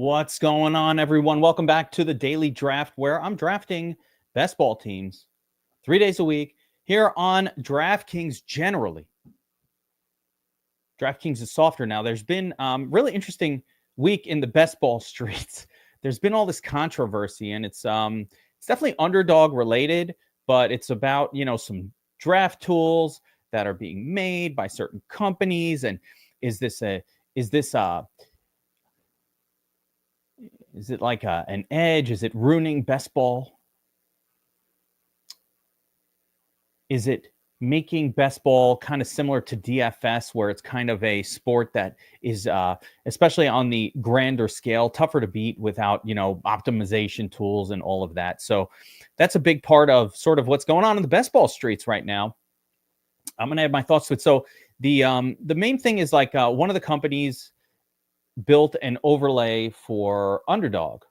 What's going on, everyone? Welcome back to the Daily Draft, where I'm drafting best ball teams 3 days a week here on DraftKings generally. DraftKings is softer now. There's been really interesting week in the best ball streets. There's been all this controversy, and it's definitely underdog related, but it's about, some draft tools that are being made by certain companies. And is it like an edge? Is it ruining best ball? Is it making best ball kind of similar to DFS, where it's kind of a sport that is, especially on the grander scale, tougher to beat without, optimization tools and all of that? So that's a big part of sort of what's going on in the best ball streets right now. I'm going to add my thoughts to it. So the main thing is like one of the companies built an overlay for underdog,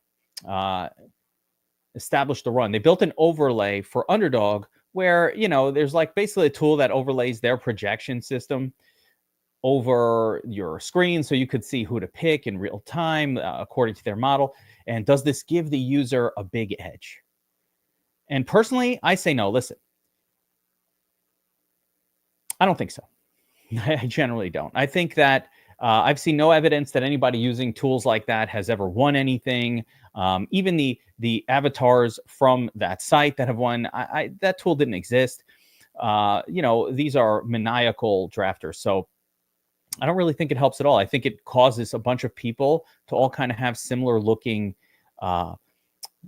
established a run. They built an overlay for underdog where, there's like basically a tool that overlays their projection system over your screen so you could see who to pick in real time according to their model. And does this give the user a big edge? And personally, I say no. Listen, I don't think so. I generally don't. I think that I've seen no evidence that anybody using tools like that has ever won anything. Even the avatars from that site that have won, that tool didn't exist. These are maniacal drafters. So I don't really think it helps at all. I think it causes a bunch of people to all kind of have similar looking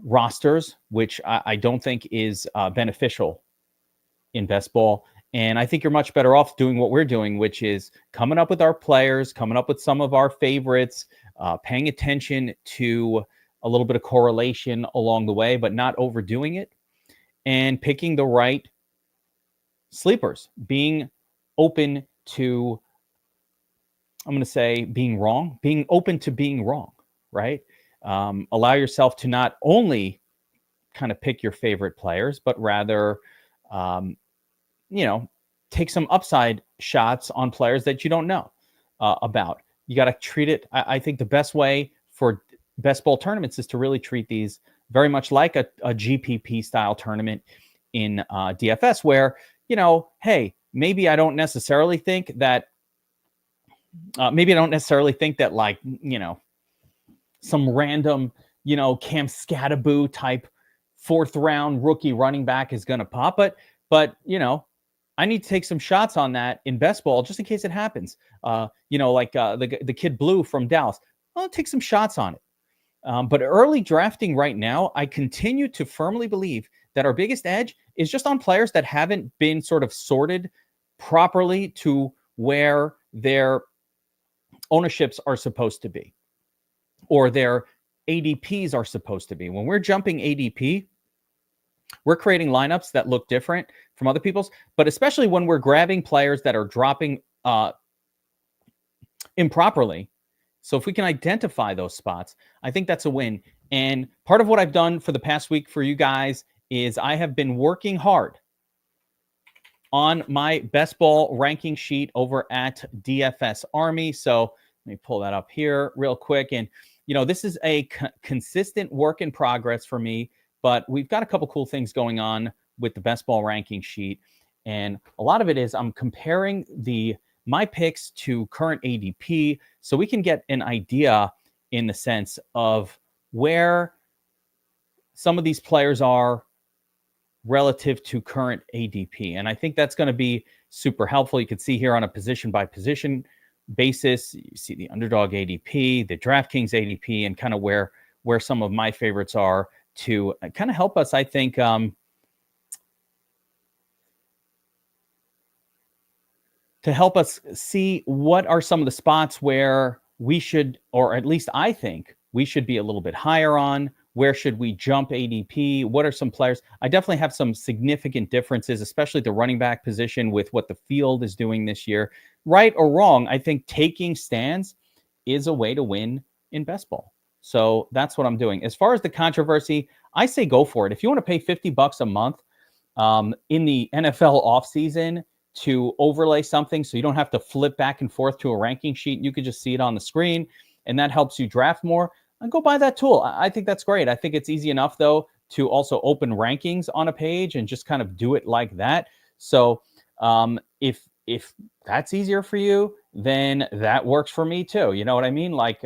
rosters, which I don't think is beneficial in best ball. And I think you're much better off doing what we're doing, which is coming up with our players, coming up with some of our favorites, paying attention to a little bit of correlation along the way, but not overdoing it, and picking the right sleepers, being open to, I'm going to say being wrong, being open to being wrong, right? Allow yourself to not only kind of pick your favorite players, but rather, take some upside shots on players that you don't know about. You got to treat it. I think the best way for best ball tournaments is to really treat these very much like a GPP style tournament in DFS, where, hey, maybe I don't necessarily think that like, some random, Cam Scattaboo type 4th round rookie running back is going to pop, but I need to take some shots on that in best ball just in case it happens. Like the kid Blue from Dallas. I'll take some shots on it. But early drafting right now, I continue to firmly believe that our biggest edge is just on players that haven't been sort of sorted properly to where their ownerships are supposed to be, or their ADPs are supposed to be. When we're jumping ADP, we're creating lineups that look different from other people's, but especially when we're grabbing players that are dropping improperly. So if we can identify those spots, I think that's a win. And part of what I've done for the past week for you guys is I have been working hard on my best ball ranking sheet over at DFS Army. So let me pull that up here real quick. And, this is a consistent work in progress for me. But we've got a couple cool things going on with the best ball ranking sheet. And a lot of it is I'm comparing my picks to current ADP so we can get an idea in the sense of where some of these players are relative to current ADP. And I think that's going to be super helpful. You can see here on a position by position basis, you see the underdog ADP, the DraftKings ADP, and kind of where some of my favorites are, to kind of help us, I think, to help us see what are some of the spots where we should, or at least I think we should be a little bit higher on. Where should we jump ADP? What are some players? I definitely have some significant differences, especially the running back position with what the field is doing this year. Right or wrong, I think taking stands is a way to win in best ball. So that's what I'm doing. As far as the controversy, I say go for it. If you want to pay $50 a month in the NFL offseason to overlay something so you don't have to flip back and forth to a ranking sheet, you could just see it on the screen, and that helps you draft more. go buy that tool. I think that's great. I think it's easy enough though to also open rankings on a page and just kind of do it like that. So if that's easier for you, then that works for me too. You know what I mean? Like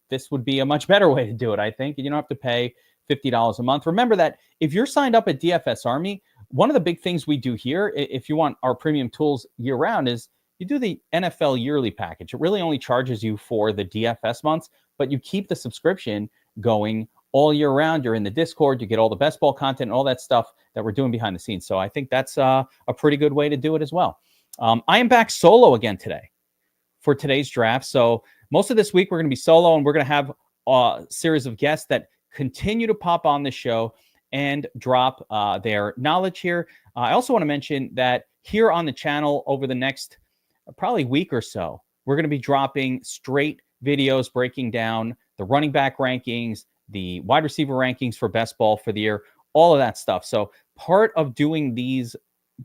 this would be a much better way to do it, I think. And you don't have to pay $50 a month. Remember that if you're signed up at DFS Army, one of the big things we do here, if you want our premium tools year round, is you do the NFL yearly package. It really only charges you for the DFS months, but you keep the subscription going all year round. You're in the Discord, you get all the best ball content and all that stuff that we're doing behind the scenes. So I think that's a pretty good way to do it as well. I am back solo again today for today's draft. So most of this week we're going to be solo, and we're going to have a series of guests that continue to pop on the show and drop their knowledge here. I also want to mention that here on the channel over the next probably week or so, we're going to be dropping straight videos breaking down the running back rankings, the wide receiver rankings for best ball for the year, all of that stuff. So part of doing these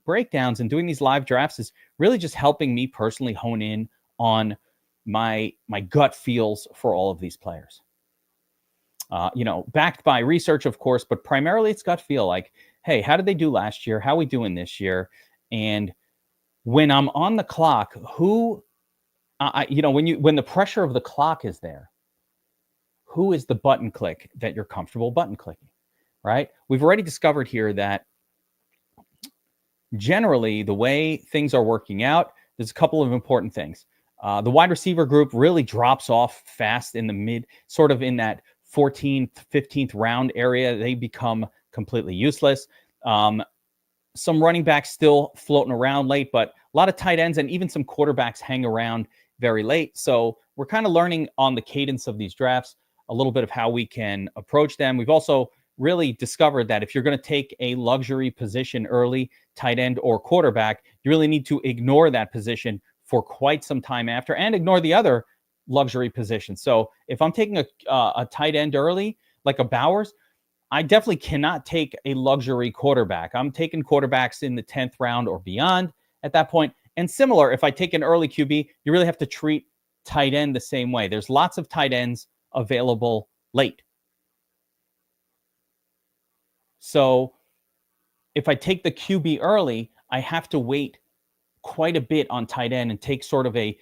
breakdowns and doing these live drafts is really just helping me personally hone in on my gut feels for all of these players. Backed by research, of course, but primarily it's gut feel. Like, hey, how did they do last year? How are we doing this year? And when I'm on the clock, when the pressure of the clock is there, who is the button click that you're comfortable button clicking, right? We've already discovered here that generally the way things are working out, there's a couple of important things. The wide receiver group really drops off fast in the mid, sort of in that 14th, 15th round area. They become completely useless. Some running backs still floating around late, but a lot of tight ends and even some quarterbacks hang around very late. So we're kind of learning on the cadence of these drafts a little bit of how we can approach them. We've also really discovered that if you're going to take a luxury position early, tight end or quarterback, you really need to ignore that position for quite some time after and ignore the other luxury positions. So if I'm taking a tight end early, like a Bowers, I definitely cannot take a luxury quarterback. I'm taking quarterbacks in the 10th round or beyond at that point. And similar, if I take an early QB, you really have to treat tight end the same way. There's lots of tight ends available late. So if I take the QB early, I have to wait quite a bit on tight end and take sort of a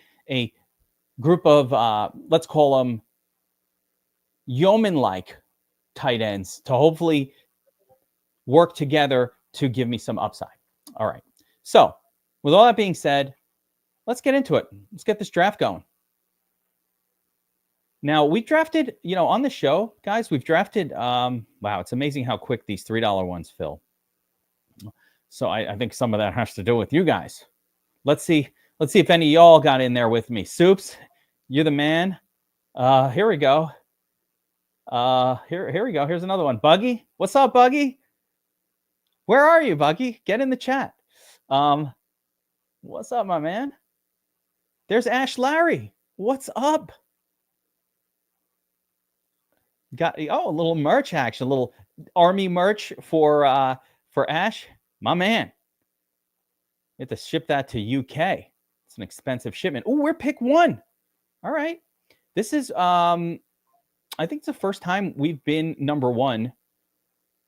group of, let's call them yeoman-like tight ends to hopefully work together to give me some upside. All right. So with all that being said, let's get into it. Let's get this draft going. Now, we drafted, on the show, guys, we've drafted, wow, it's amazing how quick these $3 ones fill. So I think some of that has to do with you guys. Let's see if any of y'all got in there with me. Soups, you're the man. Here we go. Here we go. Here's another one. Buggy, what's up, Buggy? Where are you, Buggy? Get in the chat. What's up, my man? There's Ash Larry. What's up? Got a little merch action, a little Army merch for Ash, my man. You have to ship that to UK. It's an expensive shipment. Oh, we're pick 1. All right. This is I think it's the first time we've been number 1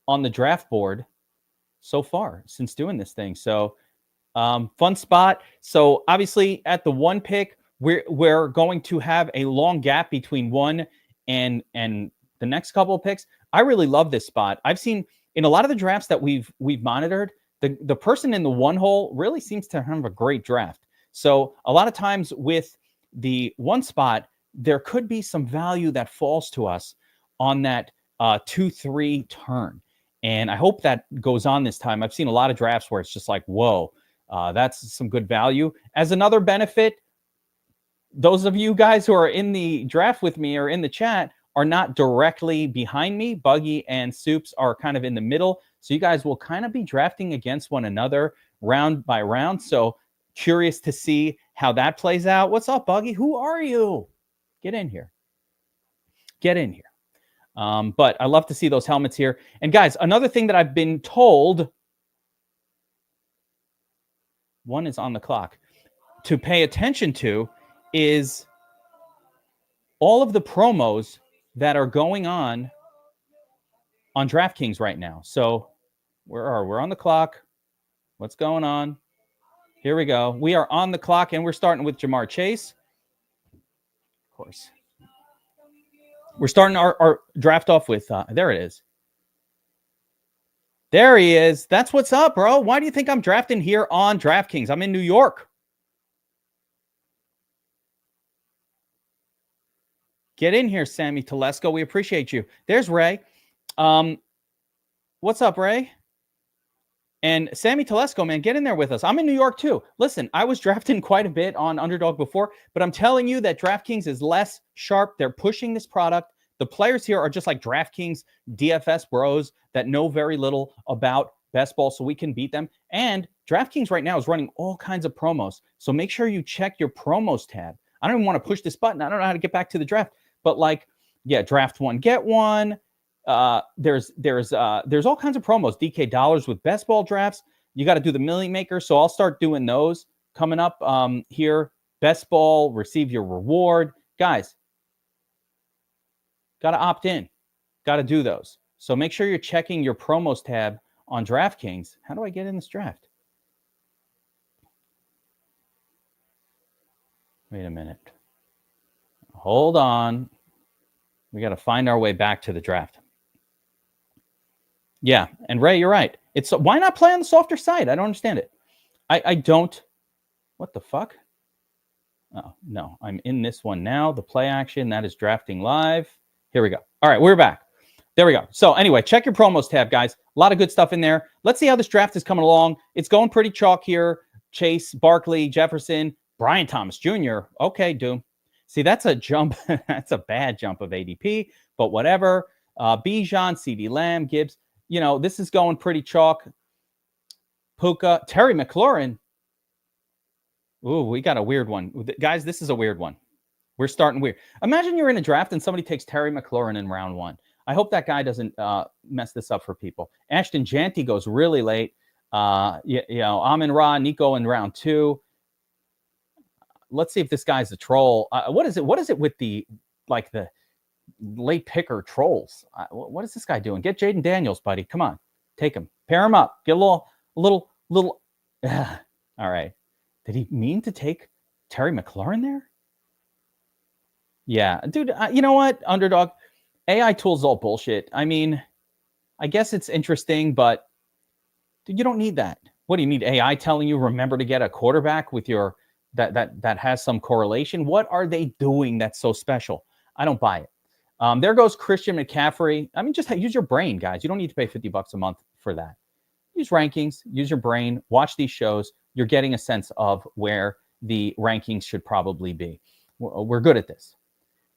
on the draft board so far since doing this thing. So fun spot. So obviously at the 1 pick, we're going to have a long gap between 1 and the next couple of picks. I really love this spot. I've seen in a lot of the drafts that we've monitored, the person in the 1 hole really seems to have a great draft. So a lot of times with the 1 spot, there could be some value that falls to us on that 2-3 turn. And I hope that goes on this time. I've seen a lot of drafts where it's just like, whoa, that's some good value. As another benefit, those of you guys who are in the draft with me or in the chat are not directly behind me. Buggy and Soups are kind of in the middle. So you guys will kind of be drafting against one another round by round. So curious to see how that plays out. What's up, Buggy? Who are you? Get in here. Get in here. But I love to see those helmets here. And guys, another thing that I've been told, 1 is on the clock, to pay attention to is all of the promos that are going on DraftKings right now. So we're on the clock. What's going on? Here we go. We are on the clock, and we're starting with Jamar Chase. Of course. We're starting our draft off with, there it is. There he is. That's what's up, bro. Why do you think I'm drafting here on DraftKings? I'm in New York. Get in here, Sammy Telesco. We appreciate you. There's Ray. What's up, Ray? And Sammy Telesco, man, get in there with us. I'm in New York, too. Listen, I was drafting quite a bit on Underdog before, but I'm telling you that DraftKings is less sharp. They're pushing this product. The players here are just like DraftKings DFS bros that know very little about best ball, so we can beat them. And DraftKings right now is running all kinds of promos. So make sure you check your promos tab. I don't even want to push this button. I don't know how to get back to the draft. But like, yeah, draft one, get one. There's all kinds of promos. DK dollars with best ball drafts. You got to do the Million Maker. So I'll start doing those coming up here. Best ball, receive your reward. Guys, got to opt in. Got to do those. So make sure you're checking your promos tab on DraftKings. How do I get in this draft? Wait a minute. Hold on. We got to find our way back to the draft. Yeah, and Ray, you're right. It's why not play on the softer side? I don't understand it. I don't. What the fuck? Oh, no, I'm in this one now. The play action, that is drafting live. Here we go. All right, we're back. There we go. So anyway, check your promos tab, guys. A lot of good stuff in there. Let's see how this draft is coming along. It's going pretty chalk here. Chase, Barkley, Jefferson, Brian Thomas Jr. Okay, Doom. See, that's a jump. That's a bad jump of ADP, but whatever. Bijan, CeeDee Lamb, Gibbs. You know, this is going pretty chalk. Puka, Terry McLaurin. Ooh, we got a weird one. Guys, this is a weird one. We're starting weird. Imagine you're in a draft and somebody takes Terry McLaurin in round one. I hope that guy doesn't mess this up for people. Ashton Janty goes really late. Amon-Ra, Nico in round two. Let's see if this guy's a troll. What is it? What is it with the late picker trolls? What is this guy doing? Get Jaden Daniels, buddy. Come on, take him, pair him up, get a little. All right. Did he mean to take Terry McLaurin there? Yeah, dude. You know what? Underdog AI tools all bullshit. I mean, I guess it's interesting, but dude, you don't need that. What do you need? AI telling you remember to get a quarterback with your that has some correlation? What are they doing that's so special? I don't buy it. There goes Christian McCaffrey. I mean, just use your brain, guys. You don't need to pay $50 a month for that. Use rankings, use your brain, watch these shows. You're getting a sense of where the rankings should probably be. We're good at this,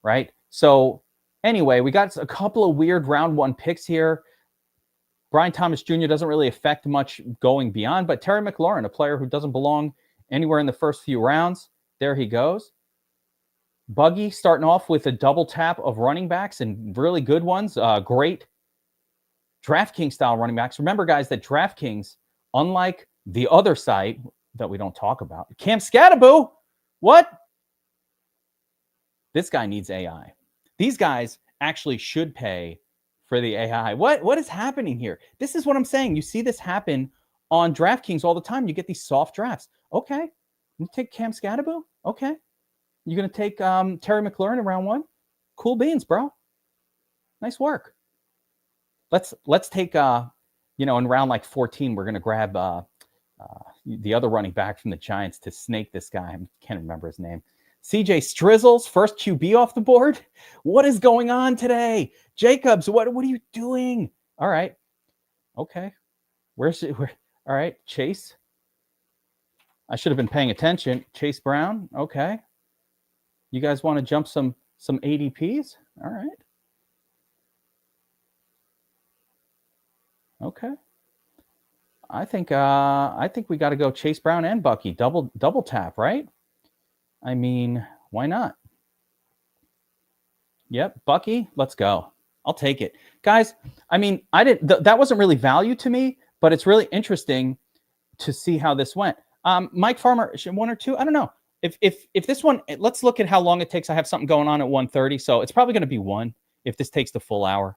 right? So anyway, we got a couple of weird round one picks here. Brian Thomas Jr. doesn't really affect much going beyond, but Terry McLaurin, a player who doesn't belong anywhere in the first few rounds. There he goes. Buggy starting off with a double tap of running backs and really good ones. Great DraftKings style running backs. Remember, guys, that DraftKings, unlike the other site that we don't talk about, Cam Scattaboo, what? This guy needs AI. These guys actually should pay for the AI. What is happening here? This is what I'm saying. You see this happen on DraftKings all the time. You get these soft drafts. Okay, you take Cam Scattaboo. Okay, you're gonna take Terry McLaurin in round one. Cool beans, bro. Nice work. Let's take in round like 14, we're gonna grab the other running back from the Giants to snake this guy. I can't remember his name. CJ Strizzles, first QB off the board. What is going on today? Jacobs, what are you doing? All right. Okay. Where's it? All right. Chase. I should have been paying attention. Chase Brown. Okay. You guys want to jump some ADPs? All right. Okay. I think we got to go Chase Brown and Bucky. Double tap, right? I mean, why not? Yep, Bucky, let's go. I'll take it. Guys, I mean, that wasn't really value to me, but it's really interesting to see how this went. Mike Farmer, one or two? I don't know. If this one, let's look at how long it takes. I have something going on at 1:30, so it's probably going to be one. if this takes the full hour.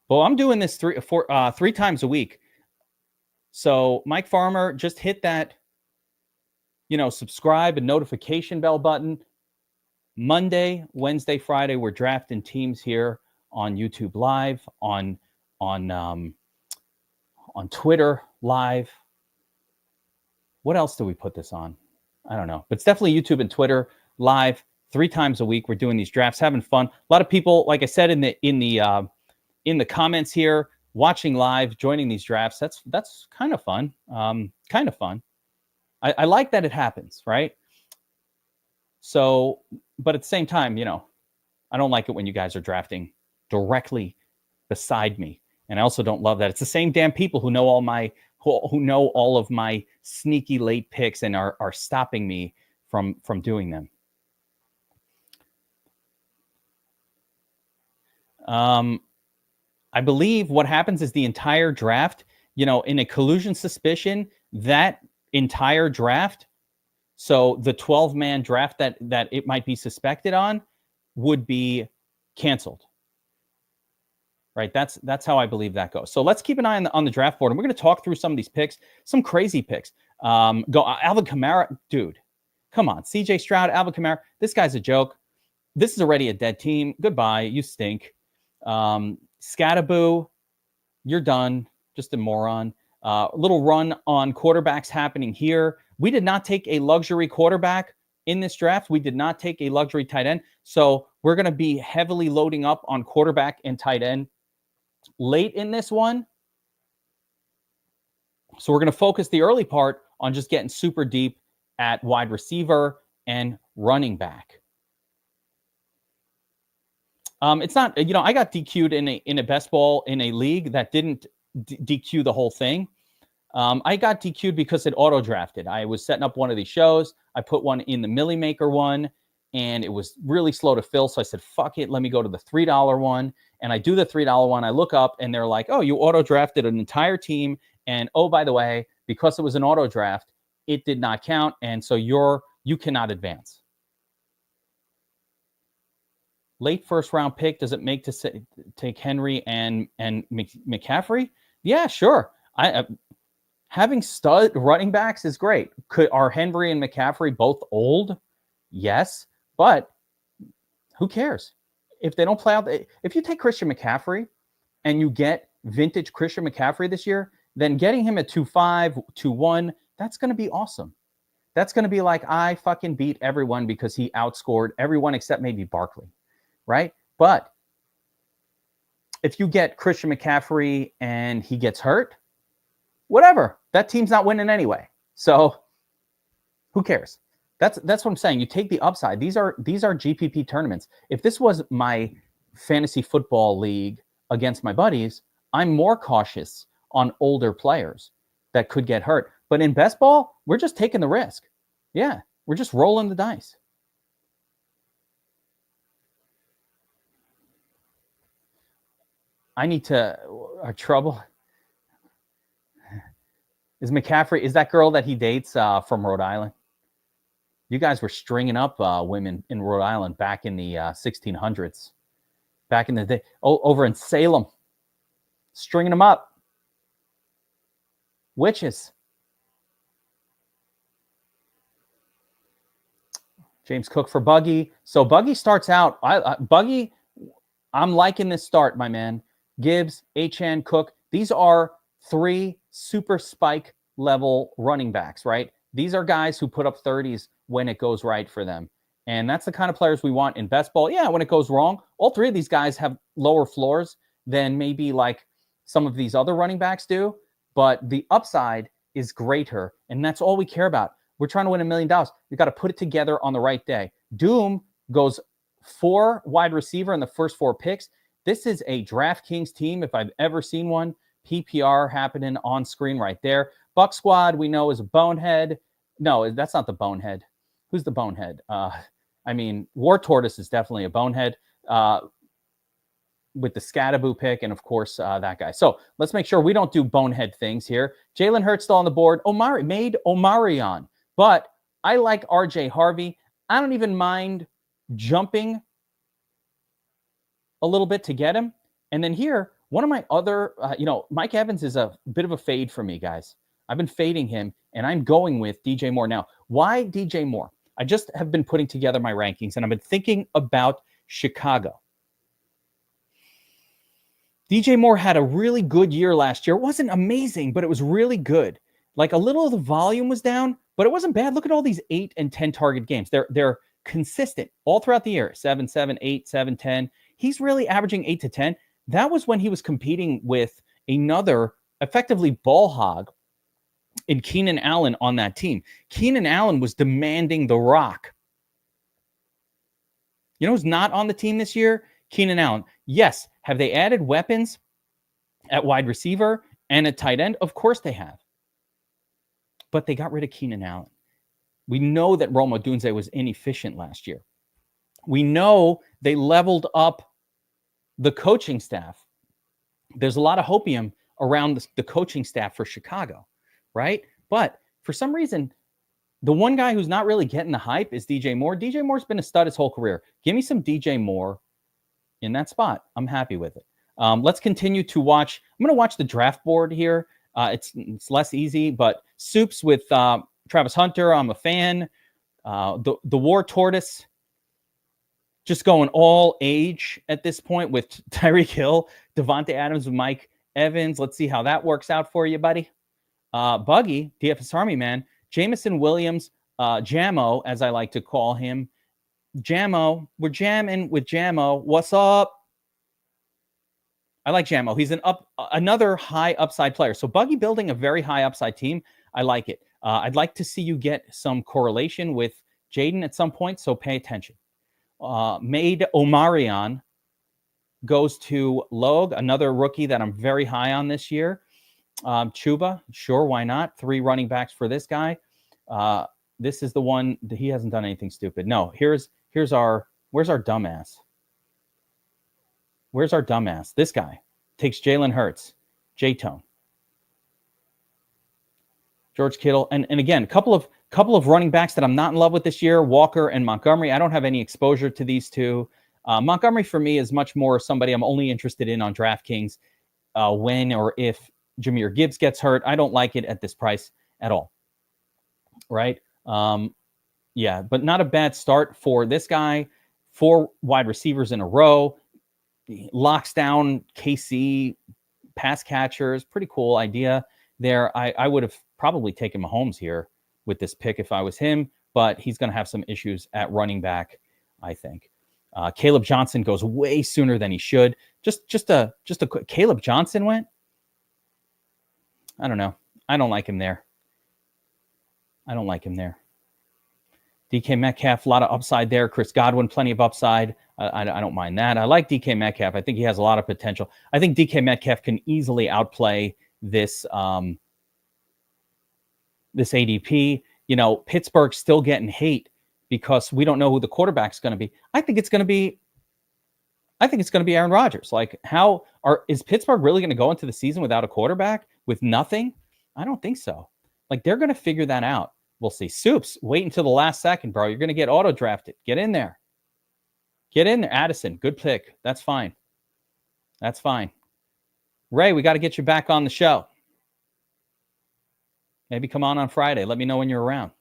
Well, I'm doing this three times a week. So Mike Farmer, just hit that, subscribe and notification bell button. Monday, Wednesday, Friday, we're drafting teams here on YouTube Live, on Twitter Live. What else do we put this on? I don't know, but it's definitely YouTube and Twitter Live 3 times a week. We're doing these drafts, having fun. A lot of people, like I said in the comments here, watching live, joining these drafts. That's kind of fun. Kind of fun. I like that it happens, right? So, but at the same time, I don't like it when you guys are drafting directly beside me. And I also don't love that it's the same damn people who know all of my sneaky late picks and are stopping me from doing them. I believe what happens is the entire draft, in a collusion suspicion, that entire draft, so the 12-man draft that it might be suspected on, would be canceled. Right? That's how I believe that goes. So let's keep an eye on the draft board, and we're going to talk through some of these picks, some crazy picks. Alvin Kamara, dude, come on. CJ Stroud, Alvin Kamara, this guy's a joke. This is already a dead team. Goodbye, you stink. Scattaboo, you're done. Just a moron. A little run on quarterbacks happening here. We did not take a luxury quarterback in this draft. We did not take a luxury tight end. So we're going to be heavily loading up on quarterback and tight end late in this one. So we're going to focus the early part on just getting super deep at wide receiver and running back. It's not, I got DQ'd in a best ball in a league that didn't DQ the whole thing. I got DQ'd because it auto drafted. I was setting up one of these shows. I put one in the Millie Maker one, and it was really slow to fill. So I said, fuck it. Let me go to the $3 one. And I do the $3 one. I look up and they're like, oh, you auto drafted an entire team. And oh, by the way, because it was an auto draft, it did not count. And so you cannot advance. Late first round pick, does it make to take Henry and McCaffrey? Yeah, sure. Having stud running backs is great. Are Henry and McCaffrey both old? Yes, but who cares? If they don't play out, if you take Christian McCaffrey and you get vintage Christian McCaffrey this year, then getting him at 2.5, 2.1, that's going to be awesome. That's going to be like, I fucking beat everyone because he outscored everyone except maybe Barkley, right? But if you get Christian McCaffrey and he gets hurt, whatever, that team's not winning anyway. So who cares? That's what I'm saying. You take the upside. These are GPP tournaments. If this was my fantasy football league against my buddies, I'm more cautious on older players that could get hurt. But in best ball, we're just taking the risk. Yeah, we're just rolling the dice. I need to trouble. Is McCaffrey, is that girl that he dates from Rhode Island? You guys were stringing up women in Rhode Island back in the 1600s. Back in the day. Over in Salem. Stringing them up. Witches. James Cook for Buggy. So Buggy starts out. Buggy, I'm liking this start, my man. Gibbs, Achane, Cook. These are 3 super spike level running backs, right? These are guys who put up 30s when it goes right for them. And that's the kind of players we want in best ball. Yeah, when it goes wrong, all 3 of these guys have lower floors than maybe like some of these other running backs do. But the upside is greater. And that's all we care about. We're trying to win $1 million. You got to put it together on the right day. Doom goes 4 wide receiver in the first 4 picks. This is a DraftKings team, if I've ever seen one. PPR happening on screen right there. Buck Squad, we know, is a bonehead. No, that's not the bonehead. Who's the bonehead? War Tortoise is definitely a bonehead with the Scattaboo pick, and of course, that guy. So let's make sure we don't do bonehead things here. Jalen Hurts still on the board. Omarion. But I like RJ Harvey. I don't even mind jumping a little bit to get him. And then here, one of my other, Mike Evans is a bit of a fade for me, guys. I've been fading him, and I'm going with DJ Moore. Now, why DJ Moore? I just have been putting together my rankings, and I've been thinking about Chicago. DJ Moore had a really good year last year. It wasn't amazing, but it was really good. Like a little of the volume was down, but it wasn't bad. Look at all these 8 and 10 target games. They're consistent all throughout the year. 7, 7, 8, 7, 10. He's really averaging 8 to 10. That was when he was competing with another effectively ball hog in Keenan Allen on that team. Keenan Allen was demanding the rock. You know who's not on the team this year? Keenan Allen. Yes. Have they added weapons at wide receiver and at tight end? Of course they have. But they got rid of Keenan Allen. We know that Rome Odunze was inefficient last year. We know they leveled up the coaching staff. There's a lot of hopium around the coaching staff for Chicago, right? But for some reason, the one guy who's not really getting the hype is DJ Moore. DJ Moore's been a stud his whole career. Give me some DJ Moore in that spot. I'm happy with it. Let's continue to watch. I'm going to watch the draft board here. It's less easy, but Soups with Travis Hunter, I'm a fan. The War Tortoise, just going all age at this point with Tyreek Hill, Devontae Adams with Mike Evans. Let's see how that works out for you, buddy. Buggy, DFS Army man, Jameson Williams, Jammo, as I like to call him. Jammo, we're jamming with Jammo. What's up? I like Jammo. He's another high upside player. So Buggy building a very high upside team. I like it. I'd like to see you get some correlation with Jaden at some point, so pay attention. Made Omarion goes to Logue, another rookie that I'm very high on this year. Chuba, sure, why not? 3 running backs for this guy. This is the one that he hasn't done anything stupid. No, where's our dumbass? Where's our dumbass? This guy takes Jalen Hurts, J-Tone, George Kittle, and again, a couple of running backs that I'm not in love with this year, Walker and Montgomery. I don't have any exposure to these two. Montgomery for me is much more somebody I'm only interested in on DraftKings when or if Jahmyr Gibbs gets hurt. I don't like it at this price at all. Right? Yeah, but not a bad start for this guy. 4 wide receivers in a row. Locks down KC pass catchers. Pretty cool idea there. I would have probably taken Mahomes here with this pick if I was him, but he's going to have some issues at running back, I think. Caleb Johnson goes way sooner than he should. Just a quick. Caleb Johnson went. I don't know. I don't like him there. DK Metcalf, a lot of upside there. Chris Godwin, plenty of upside. I don't mind that. I like DK Metcalf. I think he has a lot of potential. I think DK Metcalf can easily outplay this this ADP. You know, Pittsburgh's still getting hate because we don't know who the quarterback's going to be. I think it's going to be Aaron Rodgers. Like, is Pittsburgh really going to go into the season without a quarterback, with nothing? I don't think so. Like, they're going to figure that out. We'll see. Soups, wait until the last second, bro. You're going to get auto-drafted. Get in there. Addison, good pick. That's fine. Ray, we got to get you back on the show. Maybe come on Friday. Let me know when you're around.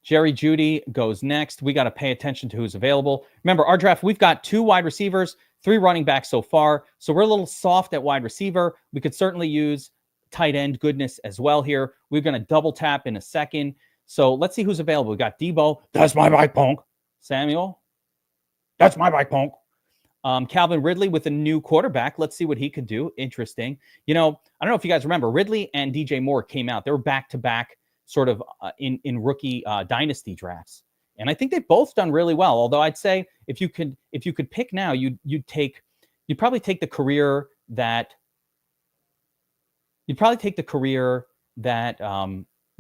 Jerry Jeudy goes next. We got to pay attention to who's available. Remember, our draft, we've got 2 wide receivers, 3 running backs so far. So we're a little soft at wide receiver. We could certainly use tight end goodness as well here. We're going to double tap in a second. So let's see who's available. We got Debo. That's my bike punk. Samuel. That's my bike punk. Calvin Ridley with a new quarterback. Let's see what he could do. Interesting. You know, I don't know if you guys remember, Ridley and DJ Moore came out. They were back-to-back sort of in rookie dynasty drafts. And I think they've both done really well. Although I'd say if you could pick now, you'd probably take the career that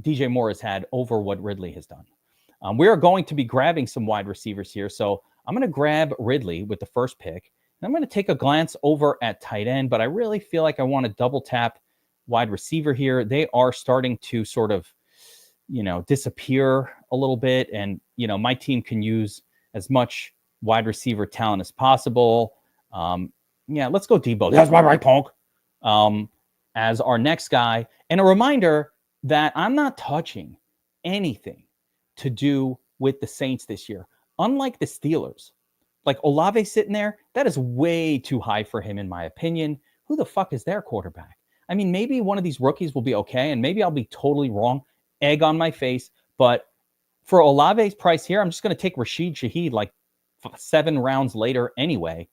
DJ Moore has had over what Ridley has done. We are going to be grabbing some wide receivers here. So I'm going to grab Ridley with the first pick. And I'm going to take a glance over at tight end, but I really feel like I want to double tap wide receiver here. They are starting to sort of, disappear a little bit. And, my team can use as much wide receiver talent as possible. Yeah, let's go Debo. That's my right, punk. As our next guy. And a reminder that I'm not touching anything to do with the Saints this year. Unlike the Steelers, like Olave sitting there, that is way too high for him, in my opinion. Who the fuck is their quarterback? I mean, maybe one of these rookies will be okay, and maybe I'll be totally wrong. Egg on my face. But for Olave's price here, I'm just going to take Rashid Shaheed like 7 rounds later anyway.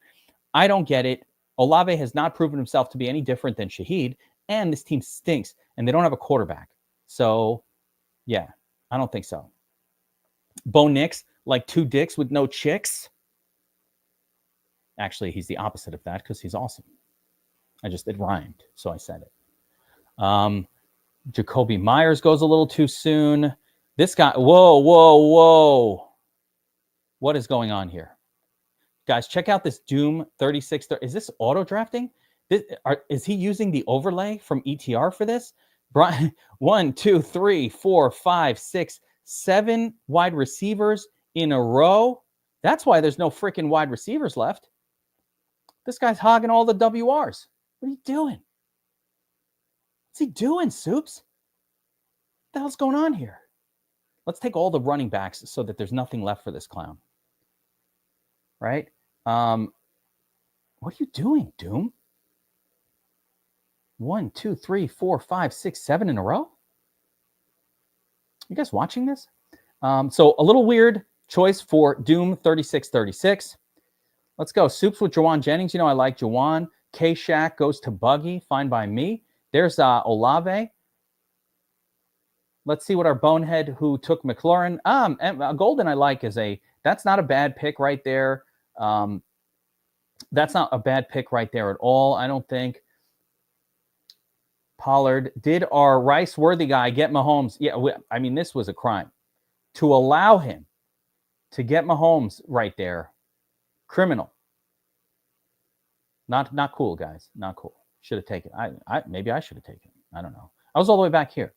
I don't get it. Olave has not proven himself to be any different than Shaheed, and this team stinks, and they don't have a quarterback. So, yeah, I don't think so. Bo Nix, like 2 dicks with no chicks. Actually, he's the opposite of that because he's awesome. It rhymed, so I said it. Jacoby Myers goes a little too soon. This guy, whoa. What is going on here? Guys, check out this Doom 36. Is this auto drafting? Is he using the overlay from ETR for this? Brian, 1, 2, 3, 4, 5, 6, 7 wide receivers in a row. That's why there's no freaking wide receivers left. This guy's hogging all the WRs. What are you doing? What's he doing, Soups? What the hell's going on here? Let's take all the running backs so that there's nothing left for this clown. Right? What are you doing, Doom? 1, 2, 3, 4, 5, 6, 7 in a row? You guys watching this? So a little weird choice for Doom 3636. Let's go. Soups with Jawan Jennings. You know I like Jawan. K-Shack goes to Buggy. Fine by me. There's Olave. Let's see what our bonehead who took McLaurin. Golden I like that's not a bad pick right there. That's not a bad pick right there at all, I don't think. Pollard. Did our Rice-worthy guy get Mahomes? Yeah, this was a crime. To allow him to get Mahomes right there, criminal. Not cool, guys. Not cool. Should have taken. Maybe I should have taken. I don't know. I was all the way back here.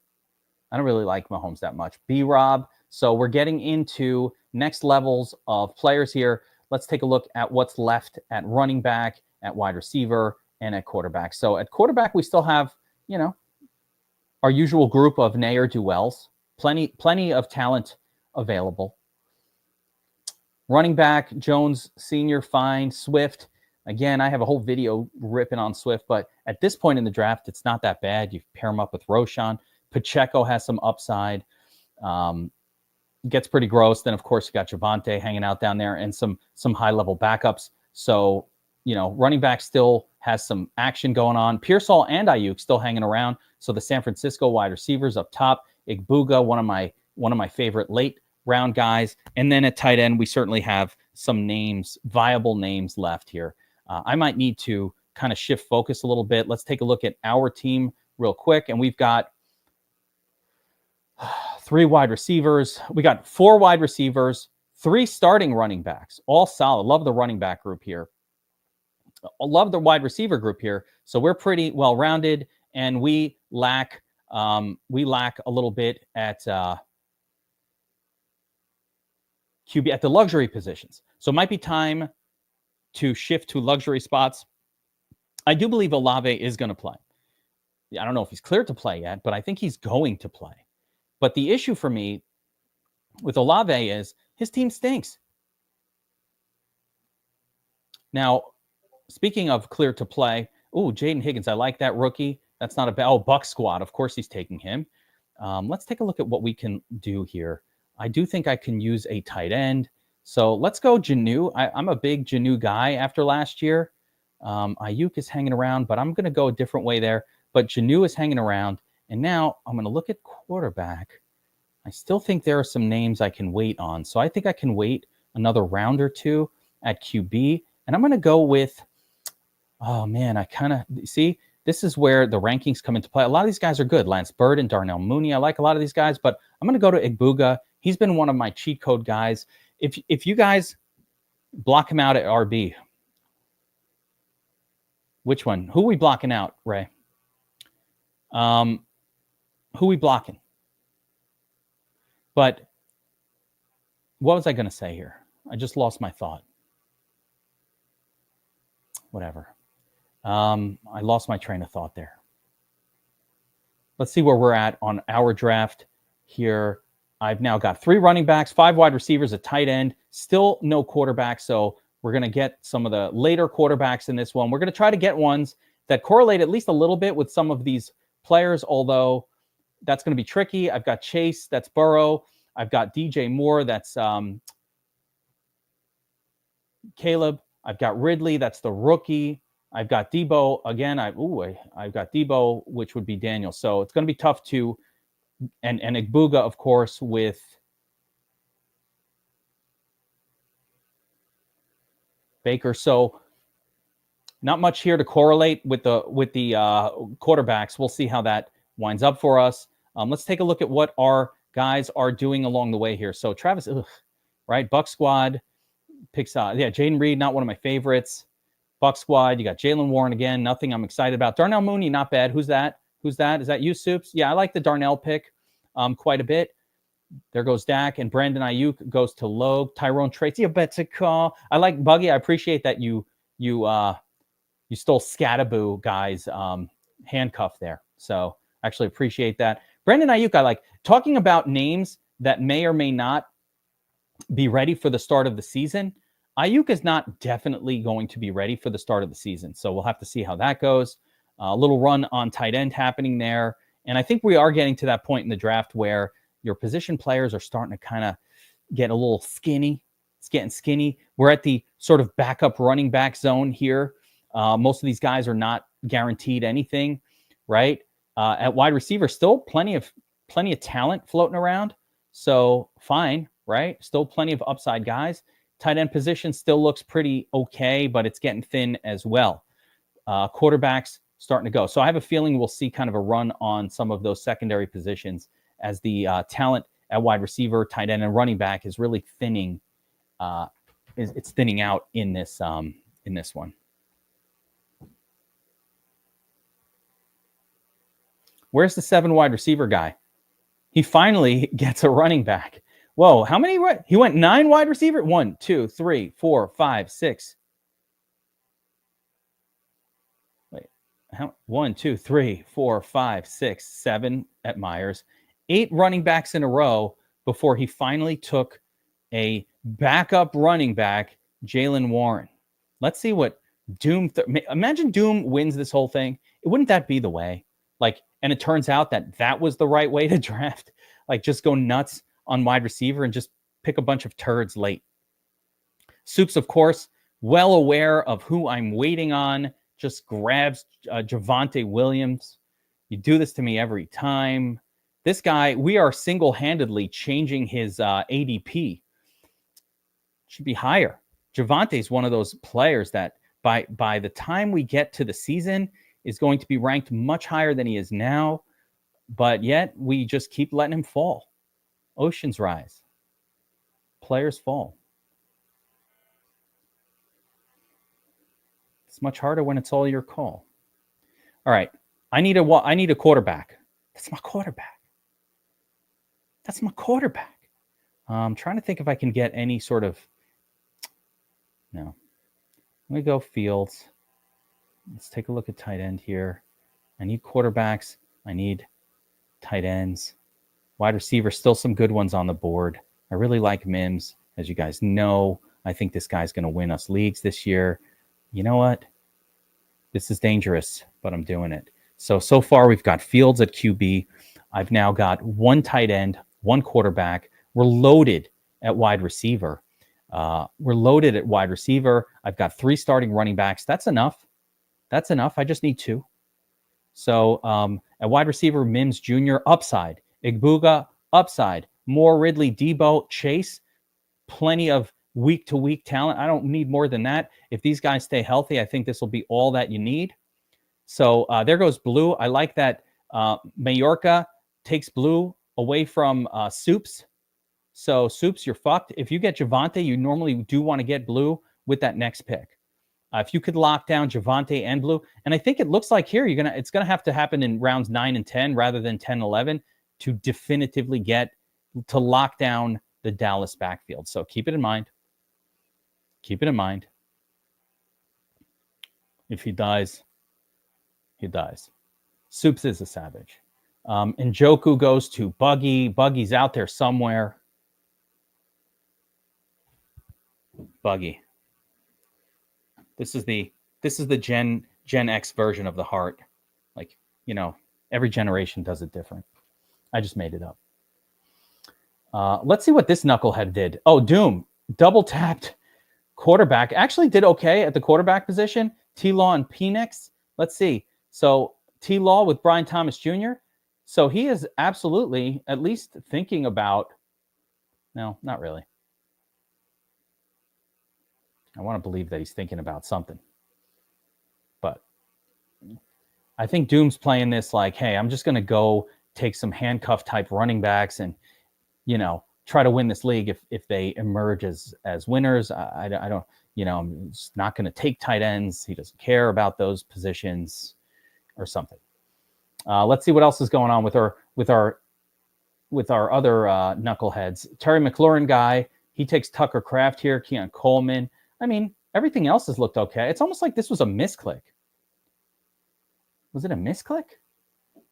I don't really like Mahomes that much. B-Rob. So we're getting into next levels of players here. Let's take a look at what's left at running back, at wide receiver, and at quarterback. So at quarterback, we still have, our usual group of ne'er-do-wells. Plenty of talent available. Running back, Jones Sr., fine. Swift. Again, I have a whole video ripping on Swift, but at this point in the draft, it's not that bad. You pair him up with Roshan. Pacheco has some upside. Gets pretty gross. Then, of course, you got Javonte hanging out down there and some high-level backups. So, running back still has some action going on. Pearsall and Ayuk still hanging around. So the San Francisco wide receivers up top. Igbuga, one of my favorite late-round guys. And then at tight end, we certainly have some names, viable names left here. I might need to kind of shift focus a little bit. Let's take a look at our team real quick. And we've got 3 wide receivers. We got 4 wide receivers, 3 starting running backs, all solid. Love the running back group here. Love the wide receiver group here. So we're pretty well-rounded, and we lack a little bit at QB at the luxury positions. So it might be time to shift to luxury spots. I do believe Olave is going to play. I don't know if he's cleared to play yet, but I think he's going to play. But the issue for me with Olave is his team stinks. Now, speaking of clear to play, Jaden Higgins, I like that rookie. That's not a bad. Buck Squad, of course he's taking him. Let's take a look at what we can do here. I do think I can use a tight end. So let's go Janu. I'm a big Janu guy after last year. Ayuk is hanging around, but I'm going to go a different way there. But Janu is hanging around. And now I'm going to look at quarterback. I still think there are some names I can wait on. So I think I can wait another round or 2 at QB. And I'm going to go with, this is where the rankings come into play. A lot of these guys are good. Lance Bird and Darnell Mooney. I like a lot of these guys, but I'm going to go to Igbuga. He's been one of my cheat code guys. If you guys block him out at RB, which one? Who are we blocking out, Ray? Who are we blocking? But what was I going to say here? I just lost my thought. whatever. I lost my train of thought there. Let's see where we're at on our draft here. I've now got 3 running backs, 5 wide receivers, a tight end, still no quarterback. So we're going to get some of the later quarterbacks in this one. We're going to try to get ones that correlate at least a little bit with some of these players, although that's going to be tricky. I've got Chase, that's Burrow. I've got DJ Moore, that's Caleb. I've got Ridley, that's the rookie. I've got Debo again. I've got Debo, which would be Daniel. So it's going to be tough to, and Igbuga, of course, with Baker. So not much here to correlate with the quarterbacks. We'll see how that winds up for us. Let's take a look at what our guys are doing along the way here. So Travis, right? Buck Squad picks Jaden Reed, not one of my favorites. Buck Squad, you got Jalen Warren again. Nothing I'm excited about. Darnell Mooney, not bad. Who's that? Is that you, Soups? Yeah, I like the Darnell pick quite a bit. There goes Dak, and Brandon Ayuk goes to Logue. Tyrone Trace, you bet to call. I like Buggy. I appreciate that you stole Scataboo guy's handcuff there. So actually appreciate that. Brandon Ayuk, I like. Talking about names that may or may not be ready for the start of the season, Ayuk is not definitely going to be ready for the start of the season. So we'll have to see how that goes. A little run on tight end happening there. And I think we are getting to that point in the draft where your position players are starting to kind of get a little skinny. It's getting skinny. We're at the sort of backup running back zone here. Most of these guys are not guaranteed anything, right? At wide receiver, still plenty of talent floating around. So fine, right? Still plenty of upside guys. Tight end position still looks pretty okay, but it's getting thin as well. Quarterbacks starting to go. So I have a feeling we'll see kind of a run on some of those secondary positions as the talent at wide receiver, tight end, and running back is really thinning. It's thinning out in this one. Where's the 7 wide receiver guy? He finally gets a running back. Whoa, how many? He went 9 wide receiver. 1, 2, 3, 4, 5, 6. Wait, 1, 2, 3, 4, 5, 6, 7 at Myers. 8 running backs in a row before he finally took a backup running back, Jalen Warren. Let's see what Doom. Imagine Doom wins this whole thing. Wouldn't that be the way? And it turns out that was the right way to draft. Just go nuts on wide receiver and just pick a bunch of turds late. Soups, of course, well aware of who I'm waiting on. Just grabs Javonte Williams. You do this to me every time. This guy, we are single-handedly changing his ADP. Should be higher. Javonte is one of those players that by the time we get to the season is going to be ranked much higher than he is now, but yet we just keep letting him fall. Oceans rise. Players fall. It's much harder when it's all your call. All right. I need a quarterback. That's my quarterback. I'm trying to think if I can get any sort of... No. Let me go Fields. Let's take a look at tight end here. I need quarterbacks. I need tight ends. Wide receiver, still some good ones on the board. I really like Mims. As you guys know, I think this guy's going to win us leagues this year. You know what? This is dangerous, but I'm doing it. So far we've got Fields at QB. I've now got 1 tight end, 1 quarterback. We're loaded at wide receiver. I've got 3 starting running backs. That's enough. I just need 2. So at wide receiver, Mims Jr., upside. Igbuga, upside. Moore, Ridley, Debo, Chase. Plenty of week-to-week talent. I don't need more than that. If these guys stay healthy, I think this will be all that you need. So there goes Blue. I like that Mayorga takes Blue away from Soups. So Soups, you're fucked. If you get Javonte, you normally do want to get Blue with that next pick. If you could lock down Javonte and Blue, and I think it looks like here it's gonna have to happen in rounds 9 and 10 rather than 10, 11 to definitively get to lock down the Dallas backfield. So keep it in mind. If he dies, he dies. Soups is a savage. Njoku goes to Buggy. Buggy's out there somewhere. Buggy. This is the Gen X version of the heart. Like, every generation does it different. I just made it up. Let's see what this knucklehead did. Oh, Doom double tapped quarterback. Actually did okay at the quarterback position. T-Law and Penix. Let's see. So T-Law with Brian Thomas Jr. So he is absolutely at least thinking about. No, not really. I want to believe that he's thinking about something. But I think Doom's playing this like, hey, I'm just going to go take some handcuff type running backs and, try to win this league if they emerge as winners. I don't, I'm just not going to take tight ends. He doesn't care about those positions or something. Let's see what else is going on with our other knuckleheads. Terry McLaurin guy, he takes Tucker Kraft here, Keon Coleman. I mean, everything else has looked okay. It's almost like this was a misclick. Was it a misclick?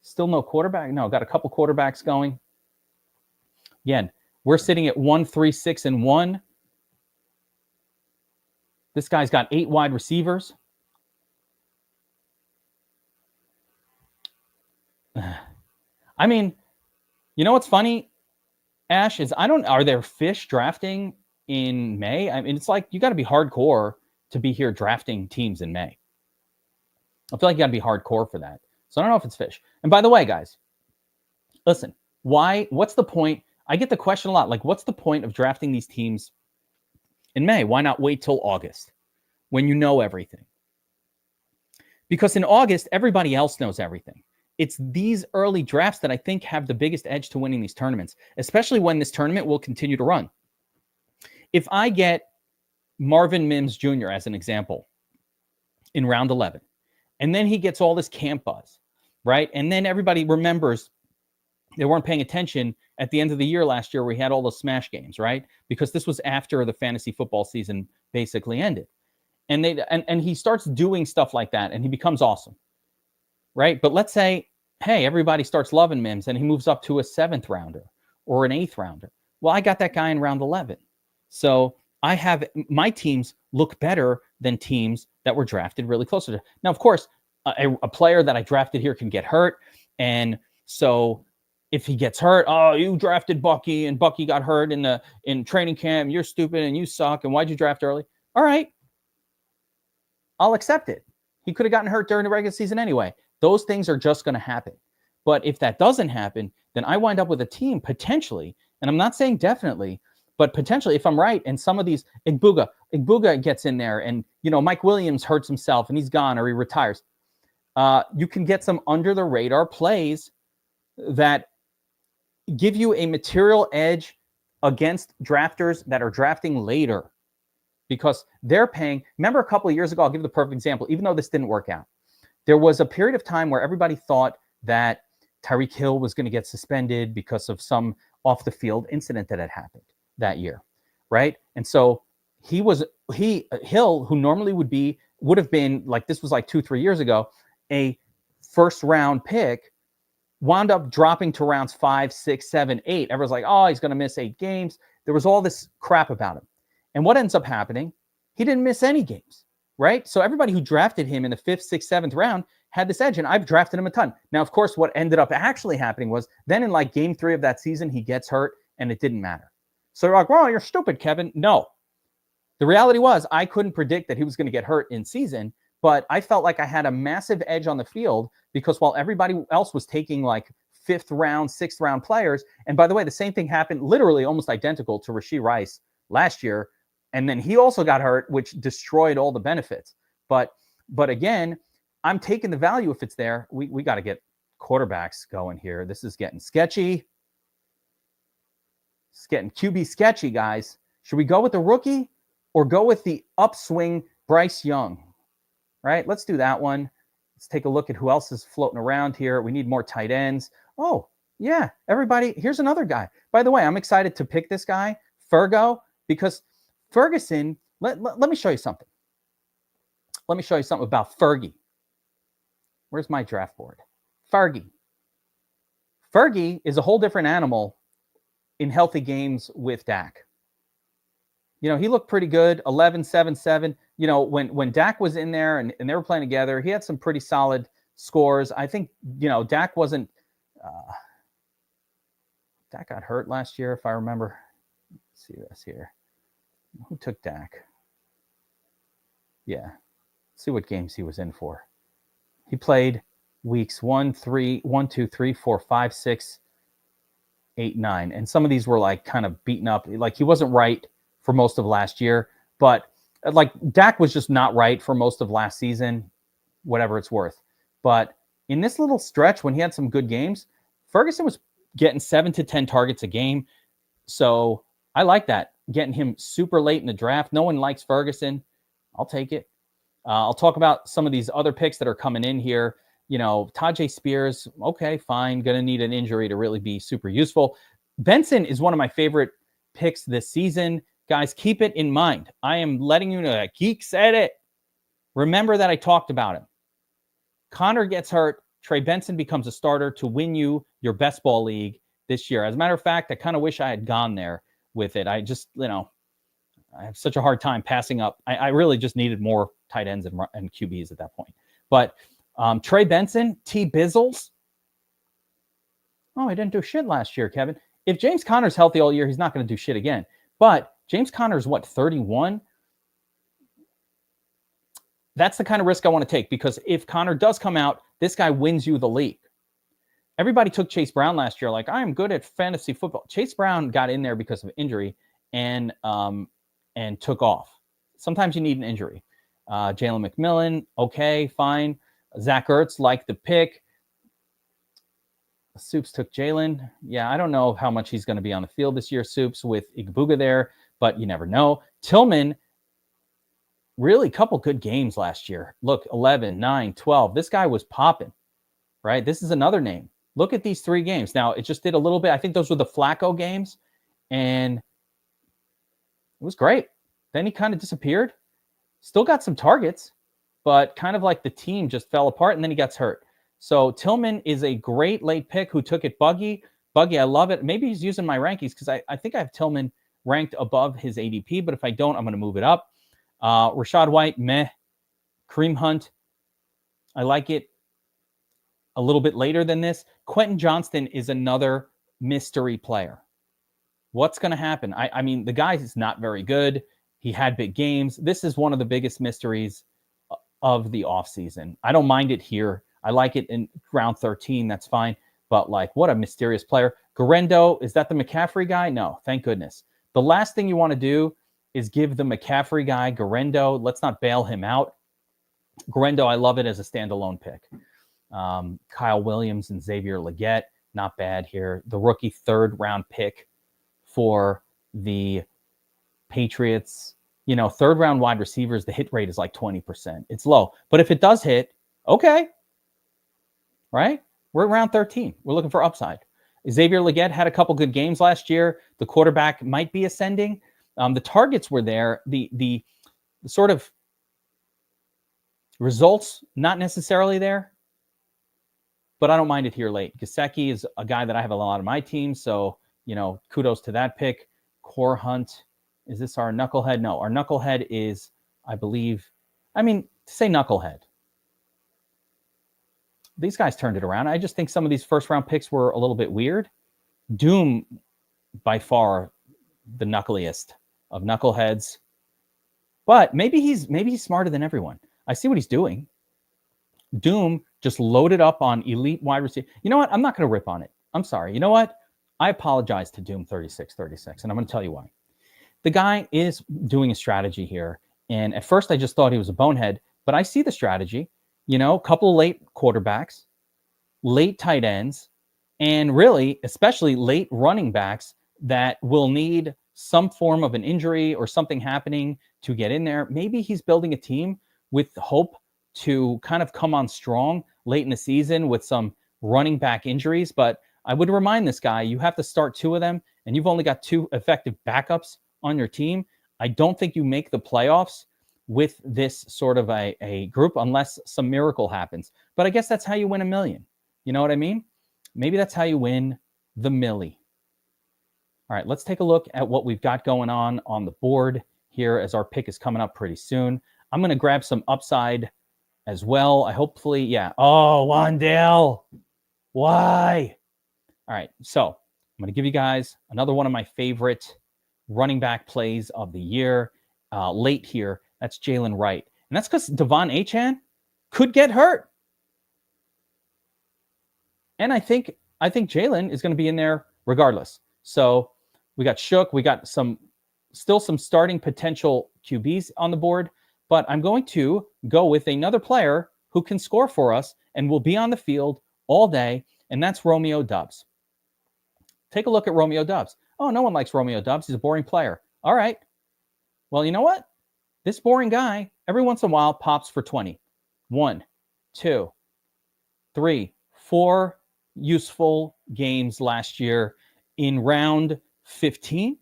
Still no quarterback? No, got a couple quarterbacks going. Again, we're sitting at 1, 3, 6, and 1. This guy's got 8 wide receivers. I mean, you know what's funny, Ash, is are there fish drafting in May? I mean, it's like you got to be hardcore to be here drafting teams in May. I feel like you got to be hardcore for that. So I don't know if it's fish. And by the way, guys, listen, what's the point? I get the question a lot, like, what's the point of drafting these teams in May? Why not wait till August when you know everything? Because in August, everybody else knows everything. It's these early drafts that I think have the biggest edge to winning these tournaments, especially when this tournament will continue to run. If I get Marvin Mims Jr. as an example in round 11, and then he gets all this camp buzz, right? And then everybody remembers they weren't paying attention at the end of the year last year where he had all those smash games, right? Because this was after the fantasy football season basically ended. And he starts doing stuff like that and he becomes awesome, right? But let's say, hey, everybody starts loving Mims and he moves up to a 7th rounder or an 8th rounder. Well, I got that guy in round 11. So I have my teams look better than teams that were drafted really close to. Now, of course, a player that I drafted here can get hurt. And so if he gets hurt, oh, you drafted Bucky and Bucky got hurt in training camp. You're stupid and you suck. And why'd you draft early? All right. I'll accept it. He could have gotten hurt during the regular season anyway. Those things are just going to happen. But if that doesn't happen, then I wind up with a team potentially, and I'm not saying definitely, but potentially if I'm right, and some of these, Igbuga gets in there and, Mike Williams hurts himself and he's gone or he retires. You can get some under the radar plays that give you a material edge against drafters that are drafting later because they're paying. Remember a couple of years ago, I'll give the perfect example, even though this didn't work out. There was a period of time where everybody thought that Tyreek Hill was going to get suspended because of some off the field incident that had happened that year, right? And so Hill, who normally would have been like, this was like 2-3 years ago, a first round pick, wound up dropping to rounds 5, 6, 7, 8. Everyone's like, oh, he's going to miss 8 games. There was all this crap about him. And what ends up happening? He didn't miss any games, right? So everybody who drafted him in the 5th, 6th, 7th round had this edge, and I've drafted him a ton. Now, of course, what ended up actually happening was then in like game 3 of that season, he gets hurt and it didn't matter. So you're like, well, you're stupid, Kevin. No. The reality was I couldn't predict that he was going to get hurt in season, but I felt like I had a massive edge on the field because while everybody else was taking like 5th round, 6th round players, and by the way, the same thing happened literally almost identical to Rashee Rice last year, and then he also got hurt, which destroyed all the benefits. But again, I'm taking the value if it's there. We got to get quarterbacks going here. This is getting sketchy. It's getting QB sketchy, guys. Should we go with the rookie or go with the upswing Bryce Young? Right? Let's do that one. Let's take a look at who else is floating around here. We need more tight ends. Oh, yeah. Everybody, here's another guy. By the way, I'm excited to pick this guy, Fergo, because Ferguson, let me show you something. Let me show you something about Fergie. Where's my draft board? Fergie. Fergie is a whole different animal in healthy games with Dak. He looked pretty good, 11, 7, 7. When Dak was in there and they were playing together, he had some pretty solid scores. I think, Dak wasn't Dak got hurt last year, if I remember. Let's see this here. Who took Dak? Yeah. Let's see what games he was in for. He played weeks 1, 2, 3, 4, 5, 6, 8, 9. And some of these were like kind of beaten up. Like he wasn't right for most of last year, but like Dak was just not right for most of last season, whatever it's worth. But in this little stretch when he had some good games, Ferguson was getting 7 to 10 targets a game. So I like that. Getting him super late in the draft. No one likes Ferguson. I'll take it. I'll talk about some of these other picks that are coming in here. Tajay Spears, okay, fine. Going to need an injury to really be super useful. Benson is one of my favorite picks this season. Guys, keep it in mind. I am letting you know that Geek said it. Remember that I talked about him. Connor gets hurt. Trey Benson becomes a starter to win you your best ball league this year. As a matter of fact, I kind of wish I had gone there with it. I just, I have such a hard time passing up. I really just needed more tight ends and QBs at that point. But Trey Benson, T. Bizzles. Oh, I didn't do shit last year, Kevin. If James Conner's healthy all year, he's not going to do shit again. But James Conner's 31? That's the kind of risk I want to take, because if Connor does come out, this guy wins you the league. Everybody took Chase Brown last year like, I am good at fantasy football. Chase Brown got in there because of injury and took off. Sometimes you need an injury. Jalen McMillan, okay, fine. Zach Ertz liked the pick. Soups took Jalen. Yeah, I don't know how much he's going to be on the field this year, Soups, with Igbuga there, but you never know. Tillman, really a couple good games last year. Look, 11, 9, 12. This guy was popping, right? This is another name. Look at these 3 games. Now, it just did a little bit. I think those were the Flacco games, and it was great. Then he kind of disappeared. Still got some targets, but kind of like the team just fell apart, and then he gets hurt. So Tillman is a great late pick who took it buggy. Buggy, I love it. Maybe he's using my rankings because I think I have Tillman ranked above his ADP, but if I don't, I'm going to move it up. Rashad White, meh. Kareem Hunt, I like it a little bit later than this. Quentin Johnston is another mystery player. What's going to happen? I mean, the guy is not very good. He had big games. This is one of the biggest mysteries of the offseason. I don't mind it here. I like it in round 13. That's fine. But like, what a mysterious player. Garendo, is that the McCaffrey guy? No, thank goodness. The last thing you want to do is give the McCaffrey guy Garendo. Let's not bail him out. Garendo, I love it as a standalone pick. Kyle Williams and Xavier Legette, not bad here. The rookie 3rd round pick for the Patriots. 3rd round wide receivers, the hit rate is like 20%. It's low. But if it does hit, okay. Right? We're at round 13. We're looking for upside. Xavier Legette had a couple good games last year. The quarterback might be ascending. The targets were there. The sort of results, not necessarily there. But I don't mind it here late. Gesicki is a guy that I have a lot of my teams. So, kudos to that pick. Core Hunt. Is this our knucklehead? No, our knucklehead is, I believe, to say knucklehead. These guys turned it around. I just think some of these 1st round picks were a little bit weird. Doom, by far, the knuckliest of knuckleheads. But maybe he's smarter than everyone. I see what he's doing. Doom just loaded up on elite wide receiver. You know what? I'm not going to rip on it. I'm sorry. You know what? I apologize to Doom 3636, and I'm going to tell you why. The guy is doing a strategy here. And at first I just thought he was a bonehead, but I see the strategy. Couple late quarterbacks, late tight ends, and really, especially late running backs that will need some form of an injury or something happening to get in there. Maybe he's building a team with hope to kind of come on strong late in the season with some running back injuries. But I would remind this guy, you have to start 2 of them, and you've only got 2 effective backups on your team. I don't think you make the playoffs with this sort of a group unless some miracle happens. But I guess that's how you win $1 million. You know what I mean? Maybe that's how you win the milli. All right, let's take a look at what we've got going on the board here as our pick is coming up pretty soon. I'm going to grab some upside as well. I hopefully, yeah. Oh, Wandale. Why? All right, so I'm going to give you guys another one of my favorite running back plays of the year late here. That's Jalen Wright. And that's because Devon Achane could get hurt. And I think Jalen is going to be in there regardless. So we got Shook. We got still some starting potential QBs on the board. But I'm going to go with another player who can score for us and will be on the field all day, and that's Romeo Doubs. Take a look at Romeo Doubs. Oh, no one likes Romeo Doubs. He's a boring player. All right. Well, you know what? This boring guy, every once in a while, pops for 20. 1, 2, 3, 4 useful games last year. In round 15,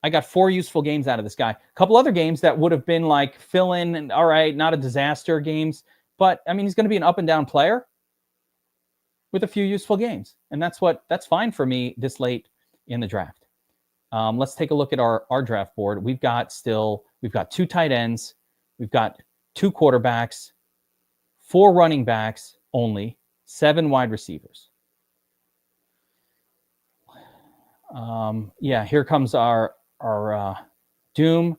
I got 4 useful games out of this guy. A couple other games that would have been like fill in and all right, not a disaster games. But, I mean, he's going to be an up and down player with a few useful games. And that's fine for me this late in the draft. Let's take a look at our draft board. We've got 2 tight ends. We've got 2 quarterbacks, 4 running backs only, 7 wide receivers. Yeah, here comes our Doom.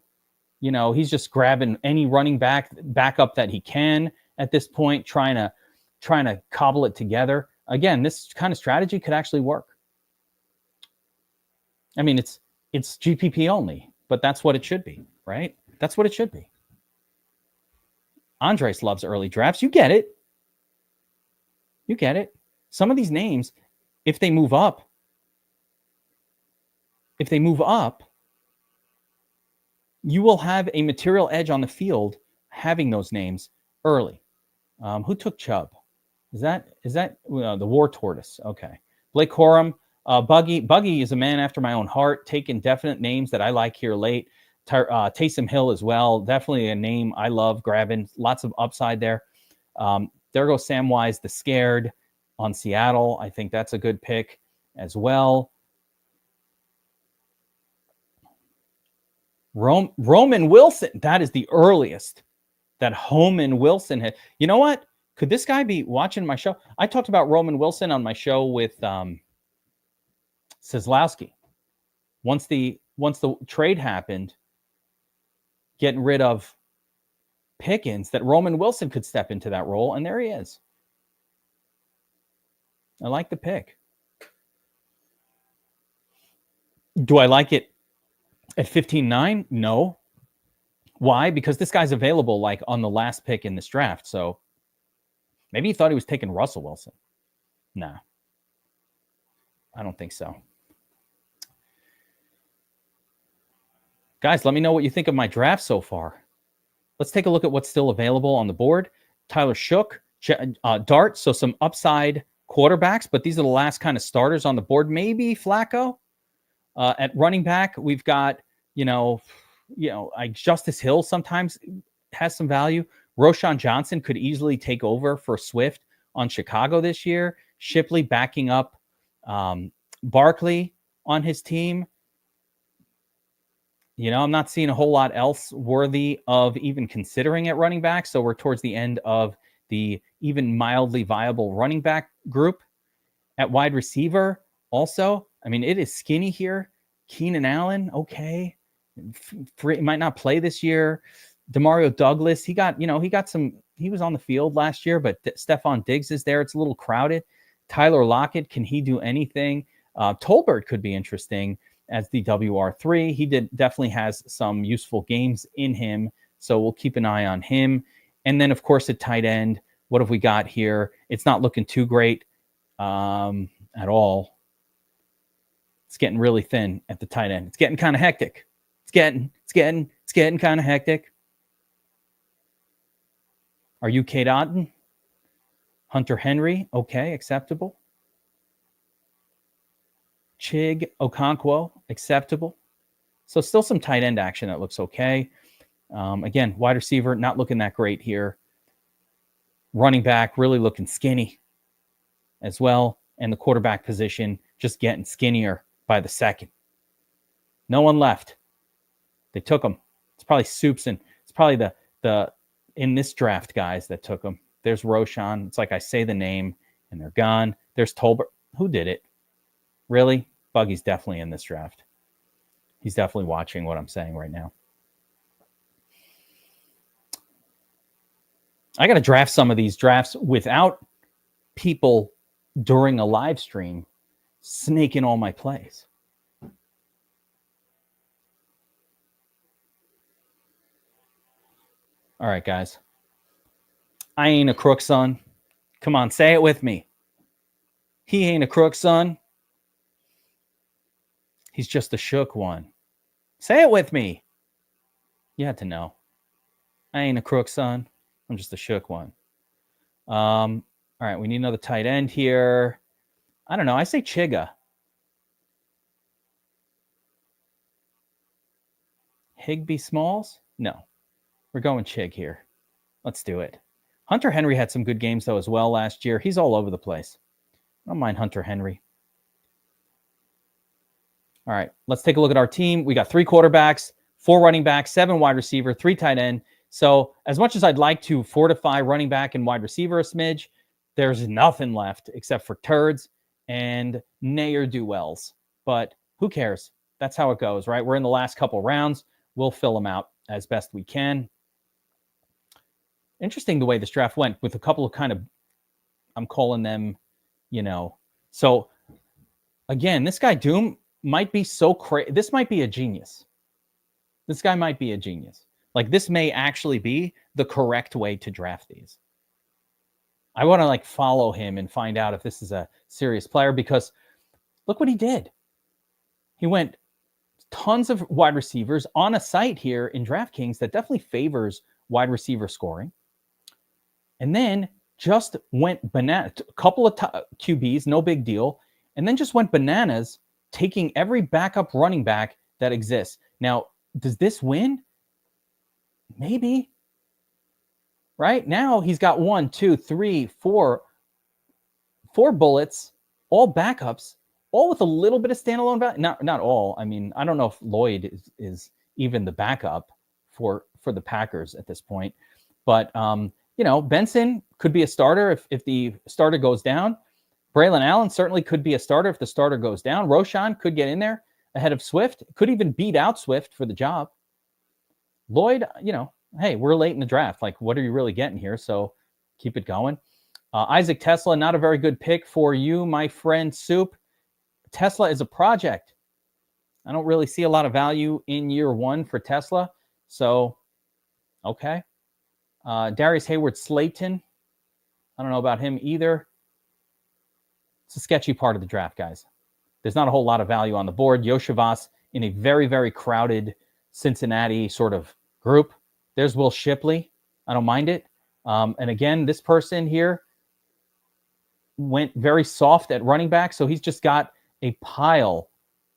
You know, he's just grabbing any running backup that he can at this point, trying to cobble it together. Again, this kind of strategy could actually work. I mean, it's GPP only, but that's what it should be, right? That's what it should be. Andres loves early drafts. You get it. You get it. Some of these names, if they move up, you will have a material edge on the field having those names early. Who took Chubb? Is that the War Tortoise? Okay. Blake Corum, Buggy is a man after my own heart, taking definite names that I like here late. Taysom Hill as well, definitely a name I love grabbing. Lots of upside there. There goes Samwise the Scared on Seattle. I think that's a good pick as well. Roman Wilson, that is the earliest that Homan Wilson had. You know what? Could this guy be watching my show? I talked about Roman Wilson on my show with Seslowski. Once the trade happened, getting rid of Pickens, that Roman Wilson could step into that role, and there he is. I like the pick. Do I like it at 15-9? No. Why? Because this guy's available like on the last pick in this draft. So maybe he thought he was taking Russell Wilson. Nah. I don't think so. Guys, let me know what you think of my draft so far. Let's take a look at what's still available on the board. Tyler Shook, Dart, so some upside quarterbacks, but these are the last kind of starters on the board. Maybe Flacco. At running back, we've got, Justice Hill sometimes has some value. Roshan Johnson could easily take over for Swift on Chicago this year. Shipley backing up Barkley on his team. I'm not seeing a whole lot else worthy of even considering at running back. So we're towards the end of the even mildly viable running back group. At wide receiver, also, I mean, it is skinny here. Keenan Allen, okay. Might not play this year. Demario Douglas, he was on the field last year, but Stephon Diggs is there. It's a little crowded. Tyler Lockett, can he do anything? Tolbert could be interesting as the WR3. He definitely has some useful games in him, so we'll keep an eye on him. And then, of course, at tight end, what have we got here? It's not looking too great at all. It's getting really thin at the tight end. It's getting kind of hectic. It's getting kind of hectic. Are you Kate Otten? Hunter Henry, okay, acceptable. Chig Okonkwo, acceptable. So still some tight end action that looks okay. Again, wide receiver, not looking that great here. Running back, really looking skinny as well. And the quarterback position, just getting skinnier by the second. No one left. They took him. It's probably Soups, and it's probably the in this draft guys that took him. There's Roshan. It's like I say the name, and they're gone. There's Tolbert. Who did it? Really? Buggy's definitely in this draft. He's definitely watching what I'm saying right now. I got to draft some of these drafts without people during a live stream snaking all my plays. All right, guys. I ain't a crook, son. Come on, say it with me. He ain't a crook, son. He's just a shook one. Say it with me. You had to know. I ain't a crook, son. I'm just a shook one. All right, we need another tight end here. I don't know. I say Chiga. Higbee Smalls? No. We're going Chig here. Let's do it. Hunter Henry had some good games, though, as well last year. He's all over the place. I don't mind Hunter Henry. All right, let's take a look at our team. We got 3 quarterbacks, 4 running backs, 7 wide receiver, 3 tight end. So as much as I'd like to fortify running back and wide receiver a smidge, there's nothing left except for turds and ne'er-do-wells. But who cares? That's how it goes, right? We're in the last couple rounds. We'll fill them out as best we can. Interesting the way this draft went with a couple of kind of, I'm calling them, So, again, this guy Doom might be so crazy. This might be a genius. This guy might be a genius. Like, this may actually be the correct way to draft these. I want to follow him and find out if this is a serious player, because look what he did. He went tons of wide receivers on a site here in DraftKings that definitely favors wide receiver scoring. And then just went banana, a couple of QBs, no big deal. And then just went bananas, taking every backup running back that exists. Now, does this win? Maybe. Right now, he's got 1, 2, 3, 4 bullets, all backups, all with a little bit of standalone value. Not all. I mean, I don't know if Lloyd is even the backup for the Packers at this point. But, Benson could be a starter if the starter goes down. Braylon Allen certainly could be a starter if the starter goes down. Roshan could get in there ahead of Swift. Could even beat out Swift for the job. Lloyd, hey, we're late in the draft. What are you really getting here? So keep it going. Isaac Tesla, not a very good pick for you, my friend Soup. Tesla is a project. I don't really see a lot of value in year 1 for Tesla. So, okay. Darius Hayward-Slayton. I don't know about him either. It's a sketchy part of the draft, guys. There's not a whole lot of value on the board. Yoshivas in a very, very crowded Cincinnati sort of group. There's Will Shipley. I don't mind it. And again, this person here went very soft at running back. So he's just got a pile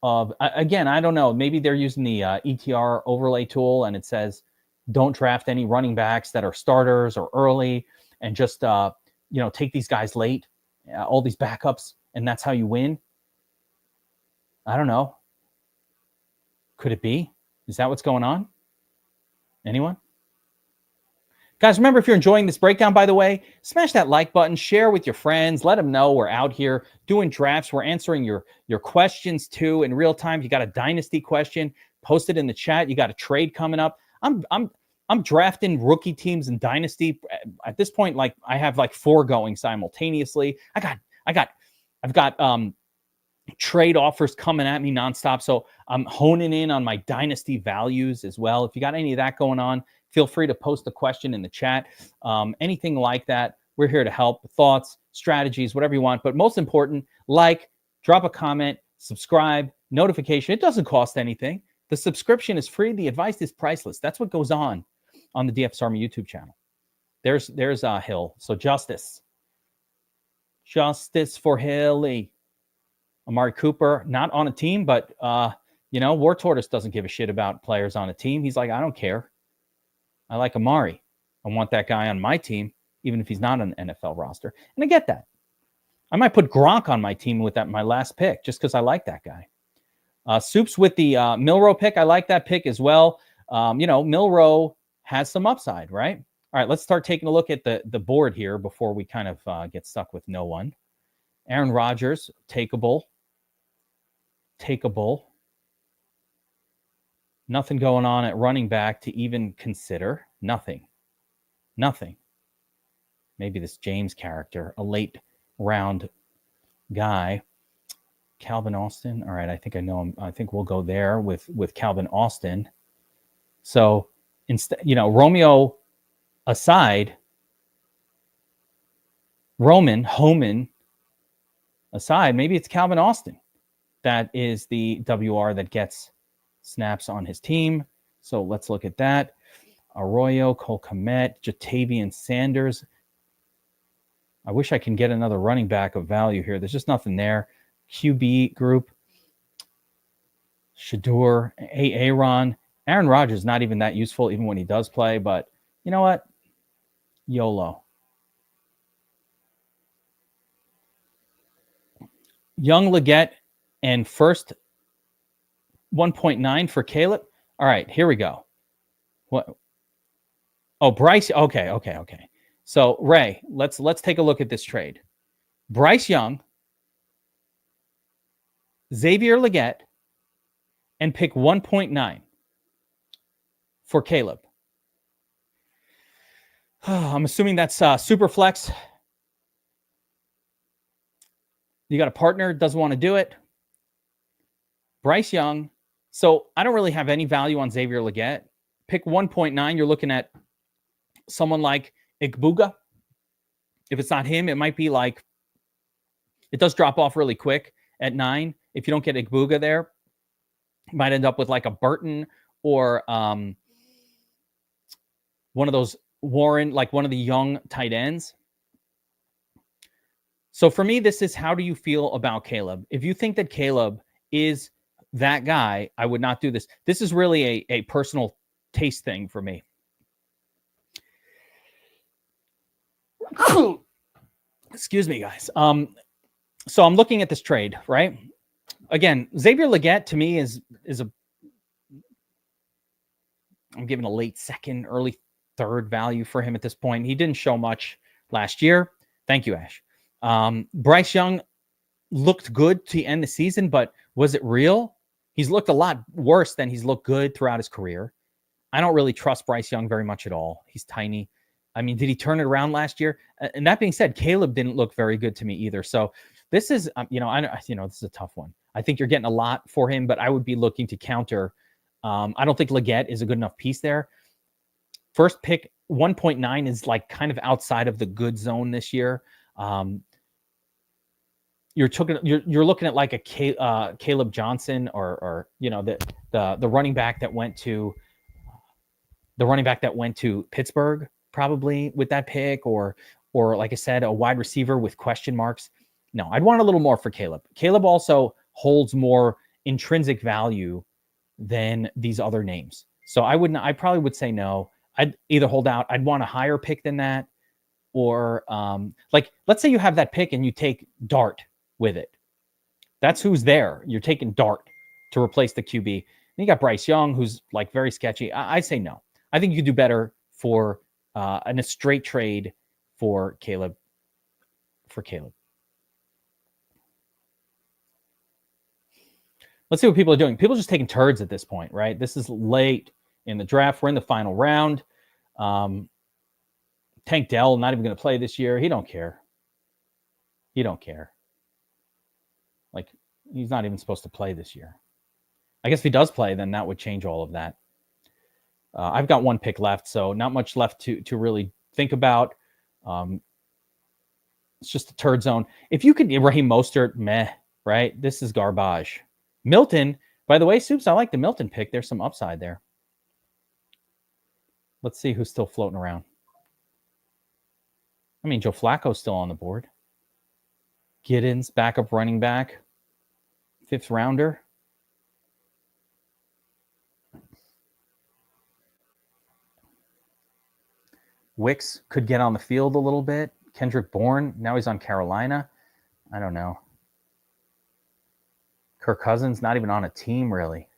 of, again, I don't know. Maybe they're using the ETR overlay tool and it says, don't draft any running backs that are starters or early and just, take these guys late, all these backups, and that's how you win. I don't know. Could it be? Is that what's going on? Anyone? Guys, remember, if you're enjoying this breakdown, by the way, smash that like button, share with your friends, let them know we're out here doing drafts. We're answering your questions too in real time. If you got a dynasty question, post it in the chat. You got a trade coming up. I'm drafting rookie teams in dynasty at this point. I have 4 going simultaneously. I've got trade offers coming at me nonstop. So I'm honing in on my dynasty values as well. If you got any of that going on, feel free to post a question in the chat. Anything like that, we're here to help. Thoughts, strategies, whatever you want. But most important, drop a comment, subscribe, notification. It doesn't cost anything. The subscription is free. The advice is priceless. That's what goes on the DFS Army YouTube channel. There's Hill. So justice for Hilly. Amari Cooper, not on a team, but, War Tortoise doesn't give a shit about players on a team. He's like, I don't care. I like Amari. I want that guy on my team, even if he's not on the NFL roster. And I get that. I might put Gronk on my team with my last pick just because I like that guy. Soups with the Milrow pick. I like that pick as well. Milrow has some upside, right? All right, let's start taking a look at the board here before we kind of get stuck with no one. Aaron Rodgers, takeable. Nothing going on at running back to even consider. Nothing. Maybe this James character, a late round guy. Calvin Austin. All right, I think I know him. I think we'll go there with Calvin Austin. So instead, Romeo aside, Homan aside, maybe it's Calvin Austin that is the WR that gets snaps on his team. So let's look at that. Arroyo, Cole Kmet, Jatavian Sanders. I wish I can get another running back of value here. There's just nothing there. QB group. Shador, Aaron. Aaron Rodgers not even that useful even when he does play, but you know what? YOLO. Young Leggett and first 1.9 for Caleb. All right, here we go. What? Oh, Bryce. Okay. So Ray, let's take a look at this trade. Bryce Young, Xavier Leggett, and pick 1.9 for Caleb. I'm assuming that's super flex. You got a partner, doesn't want to do it. Bryce Young. So I don't really have any value on Xavier Leggett. Pick 1.9. You're looking at someone like Igbuga. If it's not him, it might be like, it does drop off really quick at 9. If you don't get Igbuga there, you might end up with like a Burton or one of those Warren, like one of the young tight ends. So for me, this is, how do you feel about Caleb? If you think that Caleb is that guy, I would not do this. This is really a personal taste thing for me. Excuse me, guys. So I'm looking at this trade, right? Again, Xavier Leggett to me is I'm giving a late second, early third value for him at this point. He didn't show much last year. Thank you, Ash. Bryce Young looked good to end the season, but was it real? He's looked a lot worse than he's looked good throughout his career. I don't really trust Bryce Young very much at all. He's tiny. I mean, did he turn it around last year? And that being said, Caleb didn't look very good to me either. So this is, this is a tough one. I think you're getting a lot for him, but I would be looking to counter. I don't think Leggett is a good enough piece there. First pick 1.9 is like kind of outside of the good zone this year. You're looking at like a Caleb Johnson or the running back that went to Pittsburgh probably with that pick, or like I said, a wide receiver with question marks. No, I'd want a little more for Caleb. Caleb also holds more intrinsic value than these other names. So I probably would say no. I'd either hold out. I'd want a higher pick than that, or like let's say you have that pick and you take Dart with it. That's who's there. You're taking Dart to replace the QB. And you got Bryce Young, who's like very sketchy. I say no. I think you could do better for in a straight trade for Caleb. Let's see what people are doing. People are just taking turds at this point, right? This is late in the draft. We're in the final round. Tank Dell not even going to play this year. He don't care. Like, he's not even supposed to play this year. I guess if he does play, then that would change all of that. I've got one pick left, so not much left to really think about. It's just a turd zone. If you could, Raheem Mostert, meh, right? This is garbage. Milton, by the way, Soups, I like the Milton pick. There's some upside there. Let's see who's still floating around. I mean, Joe Flacco's still on the board. Giddens, backup running back. 5th rounder. Wicks could get on the field a little bit. Kendrick Bourne, now he's on Carolina. I don't know. Kirk Cousins, not even on a team, really.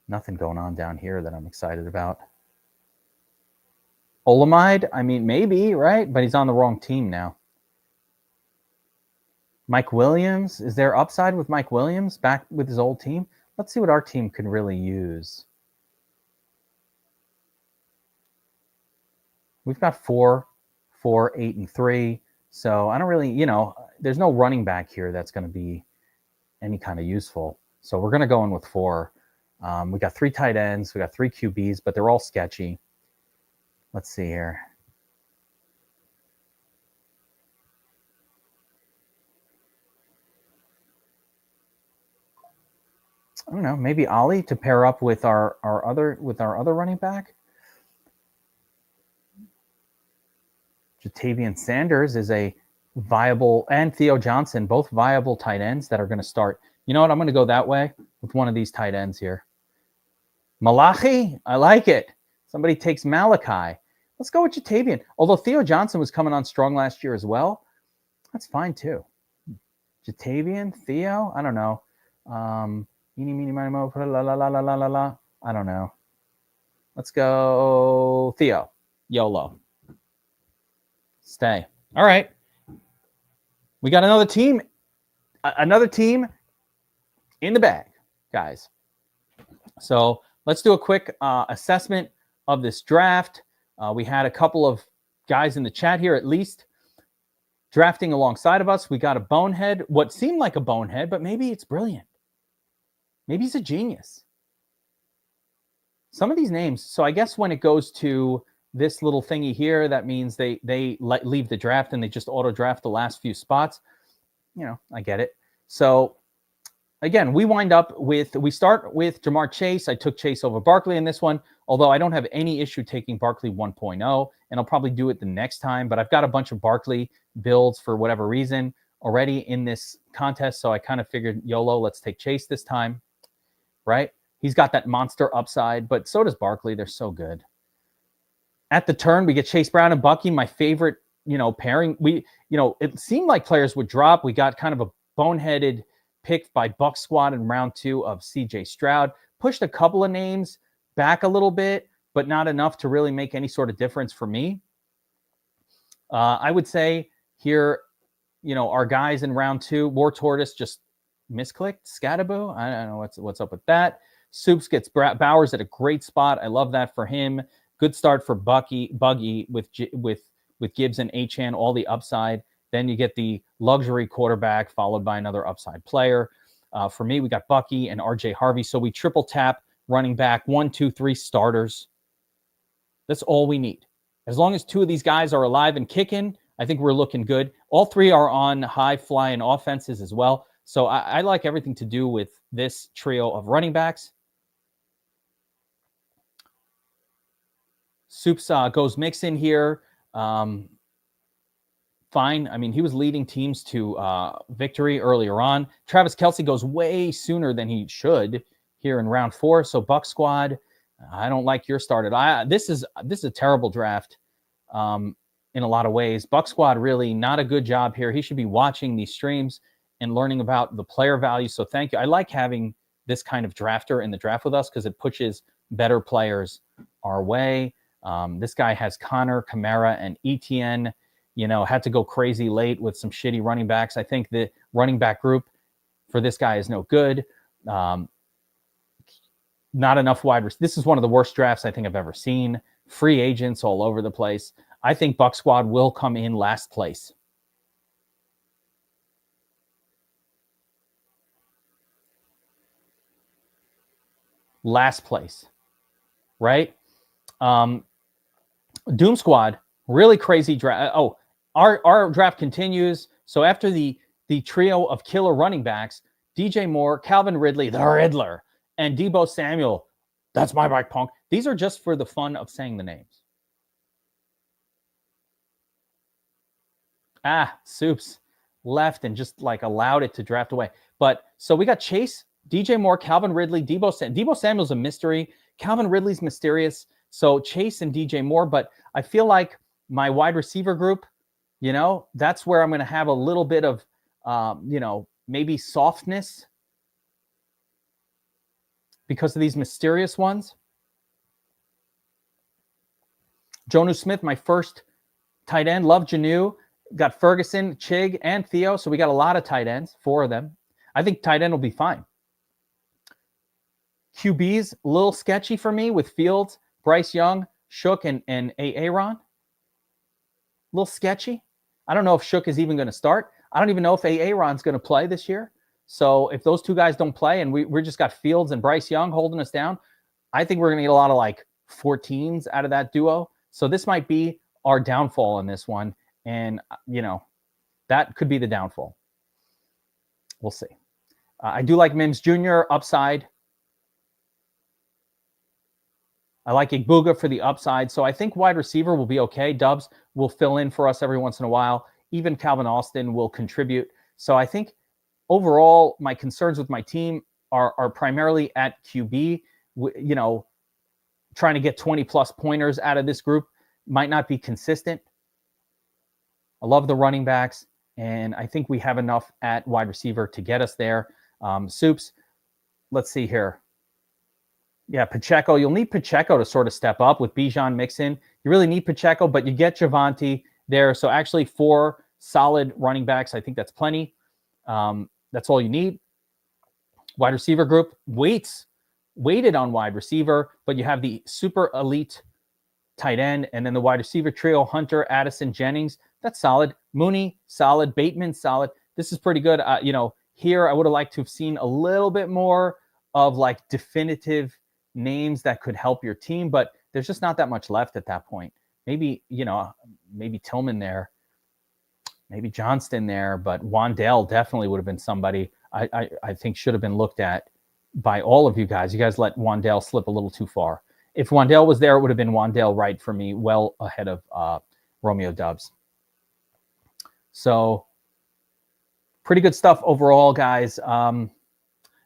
Nothing going on down here that I'm excited about. Olamide, I mean, maybe, right? But he's on the wrong team now. Mike Williams, is there upside with Mike Williams back with his old team? Let's see what our team could really use. We've got 4, 4, 8, and 3. So I don't really, there's no running back here that's going to be any kind of useful. So we're going to go in with 4. We got 3 tight ends. We got 3 QBs, but they're all sketchy. Let's see here. I don't know, maybe Ollie to pair up with our other running back. Jatavian Sanders is a viable, and Theo Johnson, both viable tight ends that are going to start. You know what? I'm going to go that way with one of these tight ends here. Malachi, I like it. Somebody takes Malachi. Let's go with Jatavian. Although Theo Johnson was coming on strong last year as well, that's fine too. Jatavian, Theo, I don't know. Eeny, meeny, miny, mo, I don't know. Let's go Theo. YOLO. Stay. All right. We got another team in the bag, guys. So let's do a quick assessment of this draft. We had a couple of guys in the chat here, at least, drafting alongside of us. We got a bonehead, what seemed like a bonehead, but maybe it's brilliant. Maybe he's a genius. Some of these names. So I guess when it goes to this little thingy here, that means they leave the draft and they just auto draft the last few spots. I get it. So again, we start with Jamar Chase. I took Chase over Barkley in this one, although I don't have any issue taking Barkley 1.0, and I'll probably do it the next time. But I've got a bunch of Barkley builds for whatever reason already in this contest. So I kind of figured YOLO, let's take Chase this time. Right? He's got that monster upside, but so does Barkley. They're so good. At the turn, we get Chase Brown and Bucky, my favorite, pairing. It seemed like players would drop. We got kind of a boneheaded pick by Buck Squad in round 2 of CJ Stroud. Pushed a couple of names back a little bit, but not enough to really make any sort of difference for me. I would say here, our guys in round 2, War Tortoise just misclicked. Scattaboo. I don't know what's up with that. Soups gets Bowers at a great spot. I love that for him. Good start for Buggy with Gibbs and Achane, all the upside. Then you get the luxury quarterback followed by another upside player. For me, we got Bucky and RJ Harvey. So we triple tap running back 1, 2, 3 starters. That's all we need. As long as 2 of these guys are alive and kicking, I think we're looking good. All 3 are on high flying offenses as well. So I like everything to do with this trio of running backs. Soups goes Mixon here. Fine. I mean, he was leading teams to victory earlier on. Travis Kelce goes way sooner than he should here in round 4. So Buck Squad, I don't like your started. This is a terrible draft in a lot of ways. Buck Squad really not a good job here. He should be watching these streams and learning about the player value. So thank you. I like having this kind of drafter in the draft with us because it pushes better players our way. This guy has Connor, Kamara, and Etienne. Had to go crazy late with some shitty running backs. I think the running back group for this guy is no good. Not enough wide receivers. This is one of the worst drafts I think I've ever seen. Free agents all over the place. I think Buck Squad will come in last place. Last place, right? Doom Squad, really crazy draft. Oh, our draft continues. So after the trio of killer running backs, DJ Moore, Calvin Ridley, the Riddler, and Deebo Samuel, that's my bike punk. These are just for the fun of saying the names. Soups left and just allowed it to draft away. But so we got Chase, DJ Moore, Calvin Ridley, Deebo Samuel's a mystery. Calvin Ridley's mysterious. So Chase and DJ Moore, but I feel like my wide receiver group, that's where I'm going to have a little bit of, maybe softness because of these mysterious ones. Jonnu Smith, my first tight end. Love Janu. Got Ferguson, Chig, and Theo. So we got a lot of tight ends, 4 of them. I think tight end will be fine. QB's a little sketchy for me with Fields, Bryce Young, Shook, and Aaron. A little sketchy. I don't know if Shook is even going to start. I don't even know if Aaron's going to play this year. So if those 2 guys don't play and we just got Fields and Bryce Young holding us down, I think we're going to get a lot of like 14s out of that duo. So this might be our downfall in this one. And, that could be the downfall. We'll see. I do like Mims Jr. upside. I like Igbuga for the upside. So I think wide receiver will be okay. Dubs will fill in for us every once in a while. Even Calvin Austin will contribute. So I think overall, my concerns with my team are primarily at QB. Trying to get 20-plus pointers out of this group might not be consistent. I love the running backs, and I think we have enough at wide receiver to get us there. Soups, let's see here. Yeah, Pacheco. You'll need Pacheco to sort of step up with Bijan Mixon. You really need Pacheco, but you get Javonte there. So actually 4 solid running backs. I think that's plenty. That's all you need. Wide receiver group weighted on wide receiver, but you have the super elite tight end, and then the wide receiver trio, Hunter, Addison, Jennings. That's solid. Mooney, solid. Bateman, solid. This is pretty good. Here I would have liked to have seen a little bit more of like definitive names that could help your team, but there's just not that much left at that point. Maybe, maybe Tillman there, maybe Johnston there, but Wandale definitely would have been somebody I think should have been looked at by all of you guys. You guys let Wandale slip a little too far. If Wandale was there, it would have been Wandale right for me, well ahead of Romeo Dubs. So pretty good stuff overall, guys.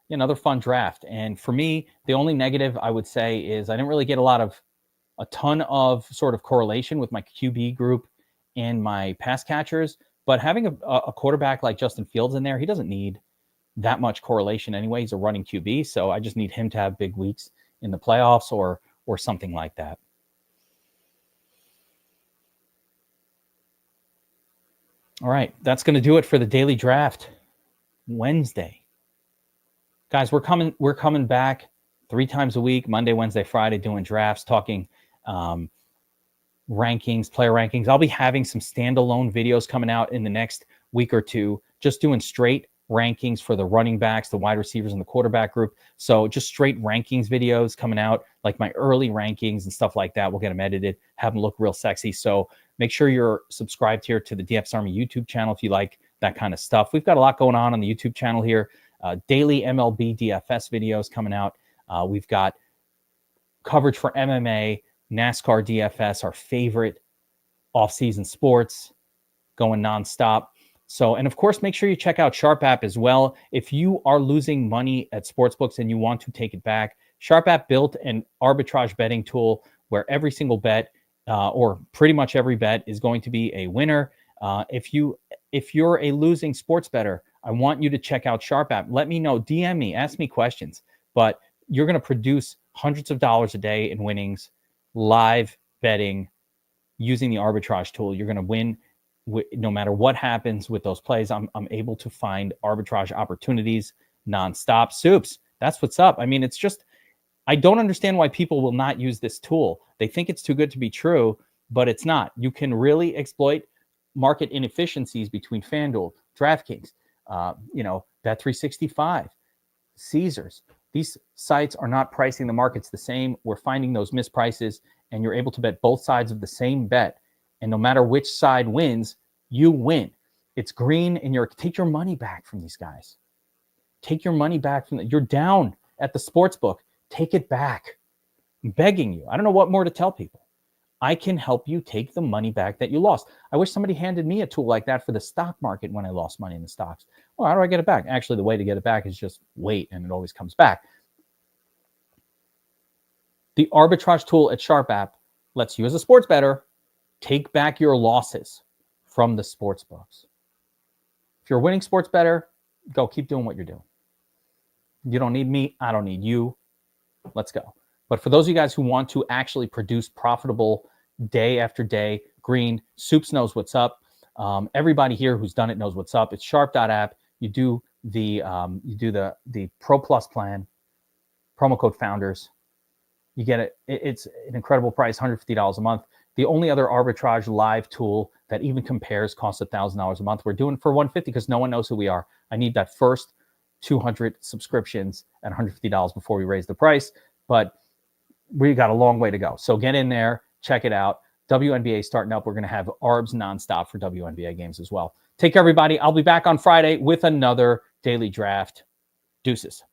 Another fun draft. And for me, the only negative I would say is I didn't really get a ton of sort of correlation with my QB group and my pass catchers. But having a quarterback like Justin Fields in there, he doesn't need that much correlation anyway. He's a running QB, so I just need him to have big weeks in the playoffs or something like that. All right, that's going to do it for the daily draft Wednesday. Guys, we're coming back 3 times a week, Monday, Wednesday, Friday, doing drafts, talking rankings, player rankings. I'll be having some standalone videos coming out in the next week or 2, just doing straight rankings for the running backs, the wide receivers, and the quarterback group. So just straight rankings videos coming out, like my early rankings and stuff like that. We'll get them edited, have them look real sexy. So make sure you're subscribed here to the DFS Army YouTube channel if you like that kind of stuff. We've got a lot going on the YouTube channel here. Daily MLB DFS videos coming out. We've got coverage for MMA, NASCAR DFS, our favorite off-season sports, going nonstop. So, and of course, make sure you check out Sharp App as well. If you are losing money at sportsbooks and you want to take it back, Sharp App built an arbitrage betting tool where every single bet, or pretty much every bet, is going to be a winner. If you're a losing sports bettor, I want you to check out Sharp App. Let me know, DM me, ask me questions. But you're going to produce hundreds of dollars a day in winnings, live betting, using the arbitrage tool. You're going to win no matter what happens with those plays. I'm able to find arbitrage opportunities nonstop. Soups, that's what's up. I mean, it's just, I don't understand why people will not use this tool. They think it's too good to be true, but it's not. You can really exploit market inefficiencies between FanDuel, DraftKings, Bet365, Caesars. These sites are not pricing the markets the same. We're finding those misprices, and you're able to bet both sides of the same bet. And no matter which side wins, you win. It's green, and take your money back from these guys. Take your money back from you're down at the sports book. Take it back. I'm begging you. I don't know what more to tell people. I can help you take the money back that you lost. I wish somebody handed me a tool like that for the stock market when I lost money in the stocks. Well, how do I get it back? Actually, the way to get it back is just wait, and it always comes back. The arbitrage tool at Sharp app lets you as a sports bettor take back your losses from the sports books. If you're a winning sports bettor, go keep doing what you're doing. You don't need me. I don't need you. Let's go. But for those of you guys who want to actually produce profitable day after day, Green, Soups knows what's up. Everybody here who's done it knows what's up. It's sharp.app. You do the Pro Plus plan, promo code founders. You get it. It's an incredible price, $150 a month. The only other arbitrage live tool that even compares costs $1,000 a month. We're doing for $150 because no one knows who we are. I need that first 200 subscriptions at $150 before we raise the price, but we got a long way to go. So get in there, check it out. WNBA starting up. We're going to have ARBs nonstop for WNBA games as well. Take care, everybody. I'll be back on Friday with another daily draft. Deuces.